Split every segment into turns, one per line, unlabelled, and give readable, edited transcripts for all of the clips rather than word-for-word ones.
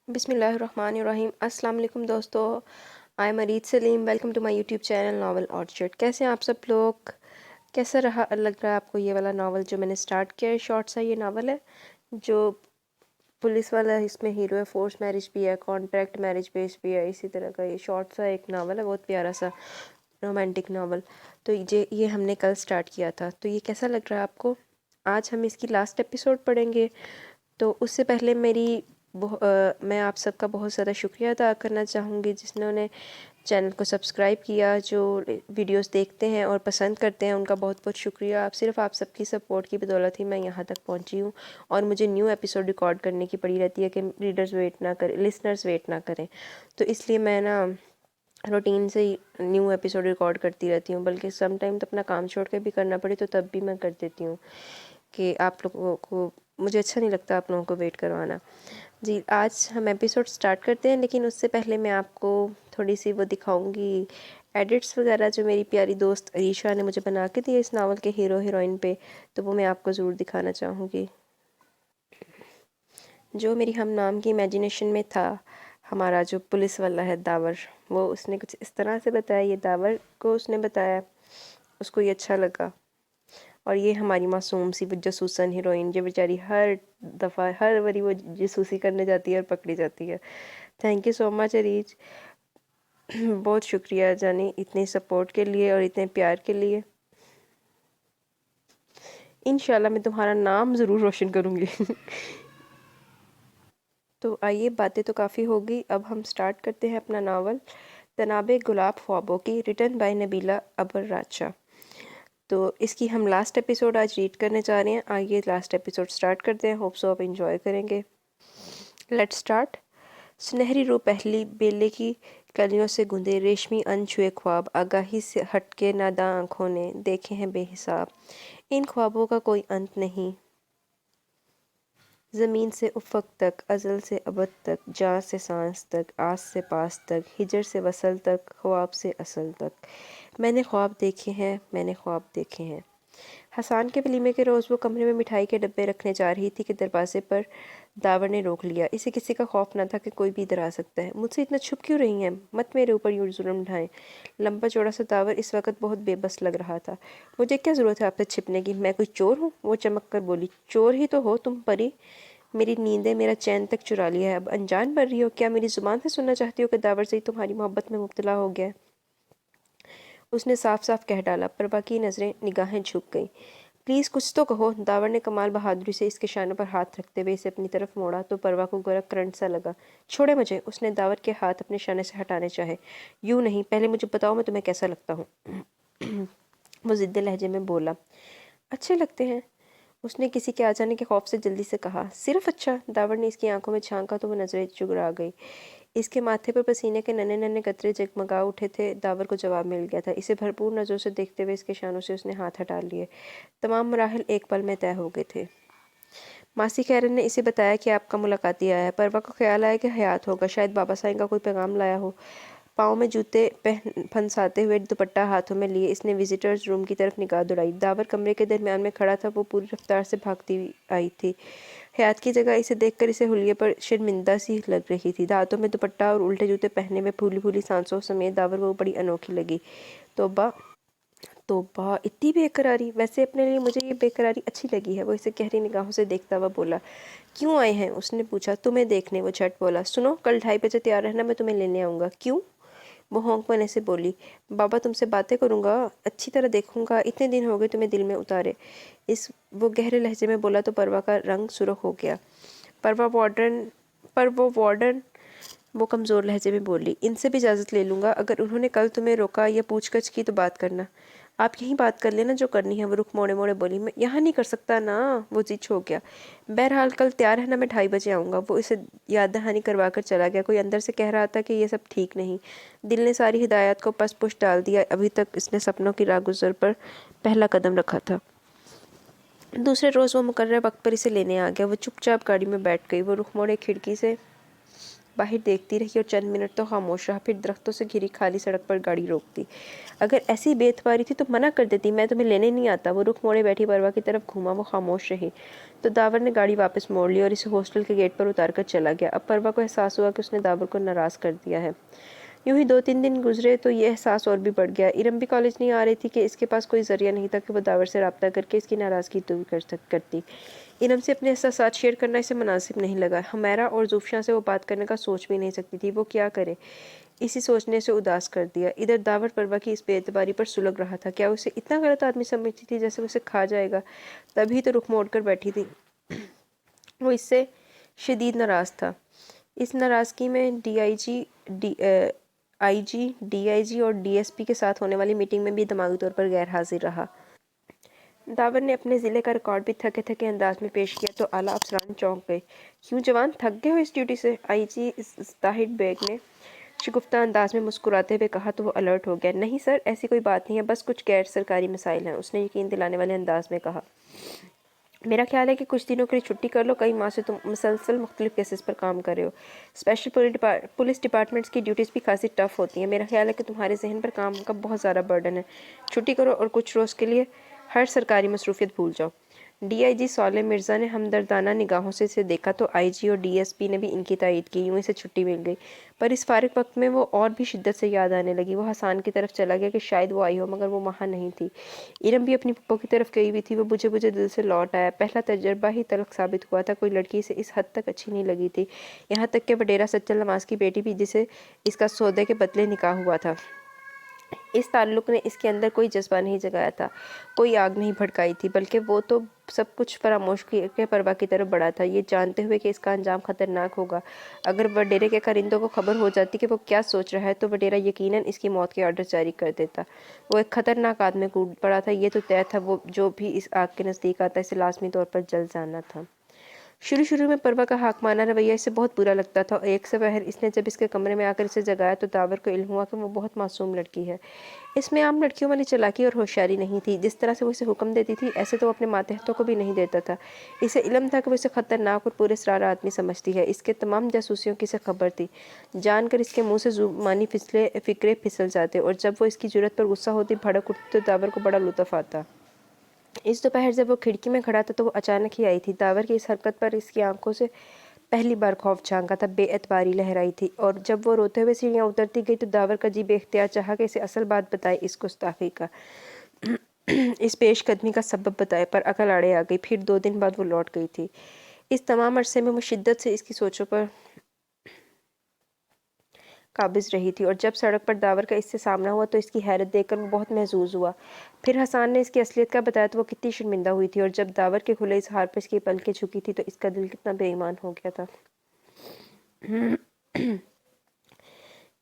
بسم اللہ الرحمن الرحیم۔ السلام علیکم دوستو، I am Areed Saleem, welcome to my YouTube channel Novel Orchard. کیسے ہیں آپ سب لوگ؟ کیسا لگ رہا ہے آپ کو یہ والا ناول جو میں نے سٹارٹ کیا ہے؟ شارٹ سا یہ ناول ہے جو پولیس والا، اس میں ہیرو ہے، فورس میرج بھی ہے، کانٹریکٹ میرج بیس بھی ہے، اسی طرح کا یہ شارٹ سا ایک ناول ہے، بہت پیارا سا رومانٹک ناول۔ تو یہ ہم نے کل سٹارٹ کیا تھا، تو یہ کیسا لگ رہا ہے آپ کو؟ آج ہم اس کی لاسٹ ایپیسوڈ پڑھیں گے۔ تو اس سے پہلے میں آپ سب کا بہت زیادہ شکریہ ادا کرنا چاہوں گی جس نے چینل کو سبسکرائب کیا، جو ویڈیوز دیکھتے ہیں اور پسند کرتے ہیں، ان کا بہت بہت شکریہ۔ آپ سب کی سپورٹ کی بدولت ہی میں یہاں تک پہنچی ہوں، اور مجھے نیو ایپیسوڈ ریکارڈ کرنے کی پڑی رہتی ہے کہ ریڈرز ویٹ نہ کریں، لسنرز ویٹ نہ کریں۔ تو اس لیے میں روٹین سے ہی نیو ایپیسوڈ ریکارڈ کرتی رہتی ہوں، بلکہ سم ٹائم تو اپنا کام چھوڑ کے بھی کرنا پڑے تو تب بھی میں کر دیتی ہوں، کہ آپ لوگوں کو، مجھے اچھا نہیں لگتا آپ لوگوں کو ویٹ کروانا۔ جی، آج ہم ایپیسوڈ سٹارٹ کرتے ہیں، لیکن اس سے پہلے میں آپ کو تھوڑی سی وہ دکھاؤں گی ایڈٹس وغیرہ جو میری پیاری دوست عریشہ نے مجھے بنا کے دیے اس ناول کے ہیرو ہیروئن پہ، تو وہ میں آپ کو ضرور دکھانا چاہوں گی۔ جو میری ہم نام کی امیجینیشن میں تھا، ہمارا جو پولیس والا ہے داور، وہ اس نے کچھ اس طرح سے بتایا، یہ داور کو اس نے بتایا، اس کو یہ اچھا لگا۔ اور یہ ہماری معصوم سی جاسوسن ہیروئن جو بیچاری ہر دفعہ ہر باری وہ جاسوسی کرنے جاتی ہے اور پکڑی جاتی ہے۔ تھینک یو سو مچ اریج، بہت شکریہ جانی اتنی سپورٹ کے لیے اور اتنے پیار کے لیے۔ انشاءاللہ میں تمہارا نام ضرور روشن کروں گی۔ تو آئیے، باتیں تو کافی ہوگی، اب ہم سٹارٹ کرتے ہیں اپنا ناول تناب گلاب خوابوں کی، ریٹن بائی نبیلہ ابر راچا۔ تو اس کی ہم لاسٹ ایپیسوڈ آج ریڈ کرنے جا رہے ہیں۔ آئیے لاسٹ ایپیسوڈ سٹارٹ کرتے ہیں، ہوپ سو آپ انجوائے کریں گے۔ Let start. سنہری رو پہلی بیلے کی کلیوں سے گندے ریشمی ان چھوئے خواب، آگاہی سے ہٹ کے ناداں آنکھوں نے دیکھے ہیں بے حساب۔ ان خوابوں کا کوئی انت نہیں، زمین سے افق تک، ازل سے ابد تک، جاں سے سانس تک، آس سے پاس تک، ہجر سے وصل تک، خواب سے اصل تک۔ میں نے خواب دیکھے ہیں، میں نے خواب دیکھے ہیں۔ حسان کے ولیمے کے روز وہ کمرے میں مٹھائی کے ڈبے رکھنے جا رہی تھی کہ دروازے پر داور نے روک لیا۔ اسے کسی کا خوف نہ تھا کہ کوئی بھی ادھر آ سکتا ہے۔ مجھ سے اتنا چھپ کیوں رہی ہیں؟ مت میرے اوپر یوں ظلم ڈھائیں۔ لمبا چوڑا سا داور اس وقت بہت بے بس لگ رہا تھا۔ مجھے کیا ضرورت ہے آپ سے چھپنے کی؟ میں کوئی چور ہوں؟ وہ چمک کر بولی۔ چور ہی تو ہو تم پری، میری نیندیں میرا چین تک چرا لیا ہے، اب انجان بن رہی ہو؟ کیا میری زبان سے سننا چاہتی ہو کہ داور سے تمہاری محبت میں مبتلا ہو گیا؟ اس نے صاف صاف کہہ ڈالا۔ پروا کی نگاہیں جھک گئیں۔ پلیز کچھ تو کہو۔ داور نے کمال بہادری سے اس کے شانوں پر ہاتھ رکھتے ہوئے اسے اپنی طرف موڑا تو پروا کو گورا کرنٹ سا لگا۔ چھوڑے مجھے، اس نے داور کے ہاتھ اپنے شانے سے ہٹانے چاہے۔ یوں نہیں، پہلے مجھے بتاؤ میں تمہیں کیسا لگتا ہوں؟ وہ ضدی لہجے میں بولا۔ اچھے لگتے ہیں، اس نے کسی کے آ جانے کے خوف سے جلدی سے کہا۔ صرف اچھا؟ داور نے اس کی آنکھوں میں جھانکا تو وہ نظریں چگڑا گئی۔ اس کے ماتھے پر پسینے کے ننھے ننھے قطرے جگمگا اٹھے تھے۔ داور کو جواب مل گیا تھا۔ اسے بھرپور نظروں سے دیکھتے ہوئے اس کے شانوں سے اس نے ہاتھ ہٹا لیے۔ تمام مراحل ایک پل میں طے ہو گئے تھے۔ ماسی خیرن نے اسے بتایا کہ آپ کا ملاقاتی آیا ہے۔ پروا کو خیال آیا کہ حیات ہوگا، شاید بابا سائیں کا کوئی پیغام لایا ہو۔ پاؤں میں جوتے پھنساتے ہوئے دوپٹہ ہاتھوں میں لیے اس نے وزیٹرز روم کی طرف نگاہ دوڑائی۔ داور کمرے کے درمیان میں کھڑا تھا، وہ پوری رفتار سے بھاگتی آئی تھی۔ حیات کی جگہ اسے دیکھ کر اسے حلیے پر شرمندہ سی لگ رہی تھی۔ ہاتھوں میں دوپٹہ اور الٹے جوتے پہنے میں پھولی پھولی سانسوں سمیت داور کو بڑی انوکھی لگی۔ توبہ توبہ، اتنی بے قراری! ویسے اپنے لیے مجھے یہ بے قراری اچھی لگی ہے۔ وہ اسے گہری نگاہوں سے دیکھتا ہوا بولا۔ کیوں آئے ہیں؟ اس نے پوچھا۔ تمہیں دیکھنے، وہ جھٹ بولا۔ سنو، کل 2:30 بجے تیار رہنا، میں تمہیں لینے آؤں گا۔ کیوں؟ وہ ہونک پنے سے بولی۔ بابا تم سے باتیں کروں گا، اچھی طرح دیکھوں گا، اتنے دن ہو گئے تمہیں دل میں اتارے۔ وہ گہرے لہجے میں بولا تو پروا کا رنگ سرخ ہو گیا۔ وارڈن، وہ کمزور لہجے میں بولی۔ ان سے بھی اجازت لے لوں گا، اگر انہوں نے کل تمہیں روکا یا پوچھ گچھ کی تو بات کرنا۔ آپ یہیں بات کر لینا جو کرنی ہے، وہ رخ موڑے موڑے بولی۔ میں یہاں نہیں کر سکتا نا، وہ جچ ہو گیا۔ بہرحال کل تیار رہنا، میں 2:30 بجے آؤں گا۔ وہ اسے یاد دہانی کروا کر چلا گیا۔ کوئی اندر سے کہہ رہا تھا کہ یہ سب ٹھیک نہیں۔ دل نے ساری ہدایات کو پس پش ڈال دیا، ابھی تک اس نے سپنوں کی راہ گزر پر پہلا قدم رکھا تھا۔ دوسرے روز وہ مقررہ وقت پر اسے لینے آ گیا۔ وہ چپ چاپ گاڑی میں بیٹھ گئی۔ وہ رخ موڑے کھڑکی سے बाहर देखती रही और चंद मिनट तो खामोश रहा, फिर दरख्तों से घिरी खाली सड़क पर गाड़ी रोक दी। अगर ऐसी बेतबारी थी तो मना कर देती, मैं तुम्हें लेने नहीं आता। वो रुख मोड़े बैठी परवा की तरफ घूमा, वो खामोश रही। तो दावर ने गाड़ी वापस मोड़ ली और इसे हॉस्टल के गेट पर उतार कर चला गया। अब परवा को एहसास हुआ कि उसने दावर को नाराज़ कर दिया है। यूं ही 2-3 दिन गुजरे तो ये एहसास और भी बढ़ गया। इरम भी कॉलेज नहीं आ रही थी कि इसके पास कोई जरिया नहीं था कि वो दावर से रब्ता करके इसकी नाराज़गी दूर करती। इरम से अपने एहसास शेयर करना इसे मुनासिब नहीं लगा। हमेरा और ज़ुफ़शा से वो बात करने का सोच भी नहीं सकती थी। वो क्या करे, इसी सोचने से उदास कर दिया। इधर दावर परवा की इस बेएतबारी पर सुलग रहा था। क्या उसे इतना गलत आदमी समझती थी जैसे उसे खा जाएगा? तभी तो रुख मोड़ कर बैठी थी। वो इससे शदीद नाराज़ था। इस नाराज़गी में आईजी, डीआईजी और डीएसपी के साथ होने वाली मीटिंग में भी दिमागी तौर पर गैर हाजिर रहा। दावर ने अपने ज़िले का रिकॉर्ड भी थके थके अंदाज में पेश किया तो आला अफसरान चौंक गए। क्यों जवान, थक गए हो इस ड्यूटी से? आईजी ज़ाहिद बेग ने शगुफ्ता अंदाज में मुस्कुराते हुए कहा तो वो अलर्ट हो गया। नहीं सर, ऐसी कोई बात नहीं है, बस कुछ गैर सरकारी मसाइल हैं, उसने यकीन दिलाने वाले अंदाज में कहा। मेरा ख्याल है कि कुछ दिनों के लिए छुट्टी कर लो। कई माह से तुम मुसलसल मुख्तलिफ केसेस पर काम कर रहे हो। स्पेशल पुलिस डिपार्टमेंट्स की ड्यूटीज़ भी खासी टफ होती हैं। मेरा ख्याल है कि तुम्हारे जहन पर काम का बहुत ज़्यादा बर्डन है। छुट्टी करो और कुछ रोज़ के लिए हर सरकारी मसरूफियत भूल जाओ। डीआईजी सौले मिर्ज़ा ने हमदर्दाना निगाहों से इसे देखा तो आईजी और डीएसपी ने भी इनकी तायद की। यूं इसे छुट्टी मिल गई, पर इस फारिग वक्त में वो और भी शिद्दत से याद आने लगी। वो हसान की तरफ चला गया कि शायद वो आई हो, मगर वो वहाँ नहीं थी। इरम भी अपनी पप्पो की तरफ गई हुई थी। वो बुझे बुझे दिल से लौट आया। पहला तजर्बा ही तल्ख साबित हुआ था। कोई लड़की इसे इस हद तक अच्छी नहीं लगी थी, यहाँ तक कि वडेरा सच्चल नवाज की बेटी भी, जिसे इसका सौदे के बदले निकाह हुआ था, इस ताल्लुक ने इसके अंदर कोई जज्बा नहीं जगाया था, कोई आग नहीं भड़काई थी, बल्कि वो तो सब कुछ फरामोश के परवा की तरफ बढ़ा था, ये जानते हुए कि इसका अंजाम खतरनाक होगा। अगर वडेरे के कारिंदों को खबर हो जाती कि वो क्या सोच रहा है तो वडेरा यकीनन इसकी मौत के ऑर्डर जारी कर देता। वो एक खतरनाक आदमी कूद पड़ा था, ये तो तय था। वो जो भी इस आग के नज़दीक आता इसे लाजमी तौर पर जल जाना था। शुरू शुरू में परवा का हाकमाना रवैया इसे बहुत बुरा लगता था। एक सपहर इसने जब इसके कमरे में आकर इसे जगाया तो दावर को इल्म हुआ कि वो बहुत मासूम लड़की है। इसमें आम लड़कियों वाली चालाकी और होशियारी नहीं थी। जिस तरह से वो इसे हुक्म देती थी, ऐसे तो वो अपने मातहतों को भी नहीं देता था। इसे इल्म था कि वो इसे खतरनाक और पूरे सरार आदमी समझती है। इसके तमाम जासूसियों की इसे खबर थी। जानकर इसके मुंह से जुबानी फिक्रे फिसल जाते और जब वो इसकी जुर्रत पर गुस्सा होती, भड़क उठती तो दावर को बड़ा लुत्फ आता। इस दोपहर जब वो खिड़की में खड़ा था तो वो अचानक ही आई थी। दावर की इस हरकत पर इसकी आंखों से पहली बार खौफ झांका था, बेएतबारी लहराई थी। और जब वो रोते हुए सीढ़ियाँ उतरती गई तो दावर का जी बेख्तियार चाहा कि इसे असल बात बताए, इस गुस्ताखी का इस पेशकदमी का सबब बताए, पर अकल आड़े आ गई। फिर 2 दिन बाद वो लौट गई थी। इस तमाम अरसे में वो शिद्दत से इसकी सोचों पर काबिज रही थी और जब सड़क पर दावर का इससे सामना हुआ तो इसकी हैरत देखकर वो बहुत महजूज हुआ। फिर हसान ने इसकी असलियत का बताया तो वो कितनी शर्मिंदा हुई थी और जब दावर के खुले इजहार पर इसकी पलकें झुकी थी तो इसका दिल कितना बेईमान हो गया था।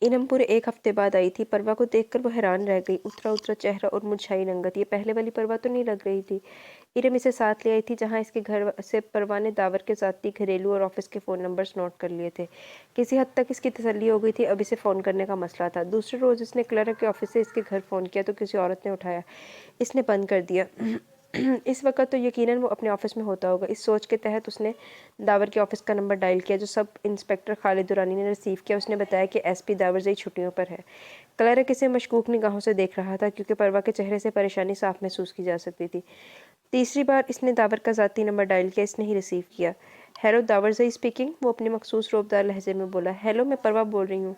इरम पूरे 1 हफ्ते बाद आई थी। परवा को देखकर वो हैरान रह गई। उतरा उतरा चेहरा और मुरझाई रंगत, ये पहले वाली परवा तो नहीं लग रही थी। इरम इसे साथ ले आई थी जहाँ इसके घर से परवा ने दावर के ज़ाती, घरेलू और ऑफिस के फ़ोन नंबर्स नोट कर लिए थे। किसी हद तक इसकी तसल्ली हो गई थी, अब इसे फ़ोन करने का मसला था। दूसरे रोज़ इसने क्लर्क के ऑफिस से इसके घर फ़ोन किया तो किसी औरत ने उठाया। इसने बंद कर दिया। इस वक्त तो यकीनन वो अपने ऑफिस में होता होगा। इस सोच के तहत उसने दावर के ऑफिस का नंबर डायल किया जो सब इंस्पेक्टर खालिद दुरानी ने रिसीव किया। उसने बताया कि एसपी दावरजई छुट्टियों पर है। क्लर्क इसे मशकूक निगाहों से देख रहा था क्योंकि परवा के चेहरे से परेशानी साफ महसूस की जा सकती थी। तीसरी बार इसने दावर का ज़ाती नंबर डायल किया, इसने ही रिसीव किया। हेलो, दावरजई स्पीकिंग, वो अपने मखसूस रोबदार लहजे में बोला। हेलो, मैं परवा बोल रही हूँ।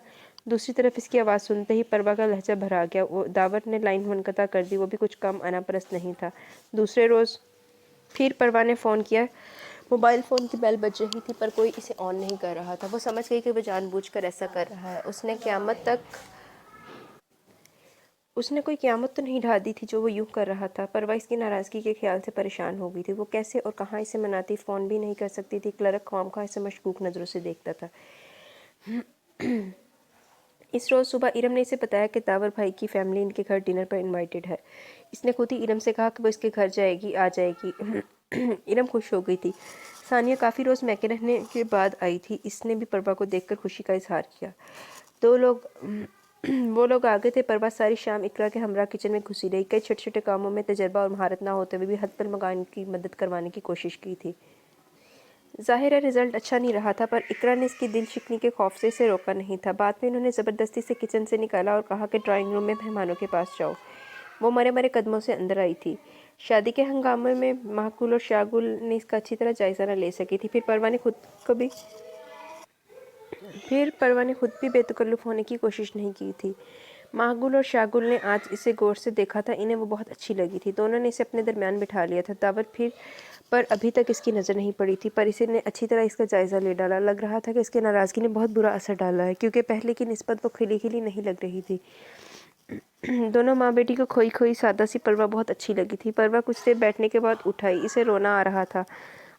दूसरी तरफ इसकी आवाज़ सुनते ही परवा का लहजा भरा गया। वो दावर ने लाइन मुनक़ता कर दी, वो भी कुछ कम अनापरस्त नहीं था। दूसरे रोज़ फिर परवा ने फ़ोन किया। मोबाइल फ़ोन की बेल बज रही थी पर कोई इसे ऑन नहीं कर रहा था। वो समझ गई कि वो जानबूझकर ऐसा कर रहा है। उसने कोई क़यामत तो नहीं ढा दी थी जो वो यूँ कर रहा था। परवा इसकी नाराज़गी के ख्याल से परेशान हो गई थी। वो कैसे और कहाँ इसे मनाती, फ़ोन भी नहीं कर सकती थी। क्लर्क ख्वामख़्वाह इसे मशकूक नज़रों से देखता था। इस रोज़ सुबह इरम ने इसे बताया कि दावर भाई की फैमिली इनके घर डिनर पर इनवाइटेड है। इसने खुद ही इरम से कहा कि वो इसके घर जाएगी, आ जाएगी। इरम खुश हो गई थी। सानिया काफ़ी रोज़ मैके रहने के बाद आई थी। इसने भी परवा को देखकर खुशी का इजहार किया। वो लोग आ गए थे। परवा सारी शाम इकरा के हमरा किचन में घुसी रही। कई छोटे छोटे कामों में तजर्बा और महारत ना होते हुए भी हद तलमगा इनकी मदद करवाने की कोशिश की थी। ज़ाहिर है रिज़ल्ट अच्छा नहीं रहा था, पर इकरा ने इसकी दिल शिकनी के खौफ से इसे रोका नहीं था। बाद में उन्होंने ज़बरदस्ती से किचन से निकाला और कहा कि ड्राइंग रूम में मेहमानों के पास जाओ। वो मरे मरे कदमों से अंदर आई थी। शादी के हंगामे में माहकुल और शागुल ने इसका अच्छी तरह जायज़ा न ले सकी थी। फिर परवा ने खुद भी बेतकल्लुफ़ होने की कोशिश नहीं की थी। माहगुल और शागुल ने आज इसे गौर से देखा था। इन्हें वो बहुत अच्छी लगी थी। दोनों ने इसे अपने दरमियान बिठा लिया था। दावत फिर पर अभी तक इसकी नज़र नहीं पड़ी थी, पर इसे ने अच्छी तरह इसका जायज़ा ले डाला। लग रहा था कि इसकी नाराज़गी ने बहुत बुरा असर डाला है, क्योंकि पहले की निस्बत वो खिली खिली नहीं लग रही थी। दोनों माँ बेटी को खोई खोई सादा सी परवा बहुत अच्छी लगी थी। परवा कुछ देर बैठने के बाद उठ आई। इसे रोना आ रहा था।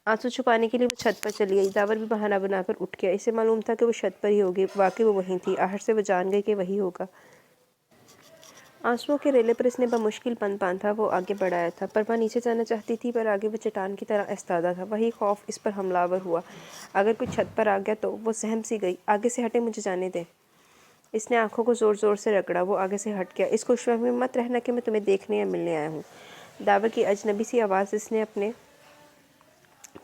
आंसू छुपाने के लिए वो छत पर चली गई। दावर भी बहाना बनाकर उठ गया। इसे मालूम था कि वो छत पर ही होगी। वाकई वो वहीं थी। आहट से वो जान गई कि वही होगा। आंसुओं के रेले पर इसने बमुश्किल पन बांधा। वो आगे बढ़ाया था। परवा नीचे जाना चाहती थी, पर आगे वो चट्टान की तरह ऐस्तादा था। वही खौफ इस पर हमलावर हुआ। अगर कोई छत पर आ गया तो वो सहम सी गई। आगे से हटे, मुझे जाने दे। इसने आंखों को ज़ोर ज़ोर से रगड़ा। वो आगे से हट गया। इस खुशफहमी में मत रहना कि मैं तुम्हें देखने या मिलने आया हूँ। दावर की अजनबी सी आवाज़ इसने अपने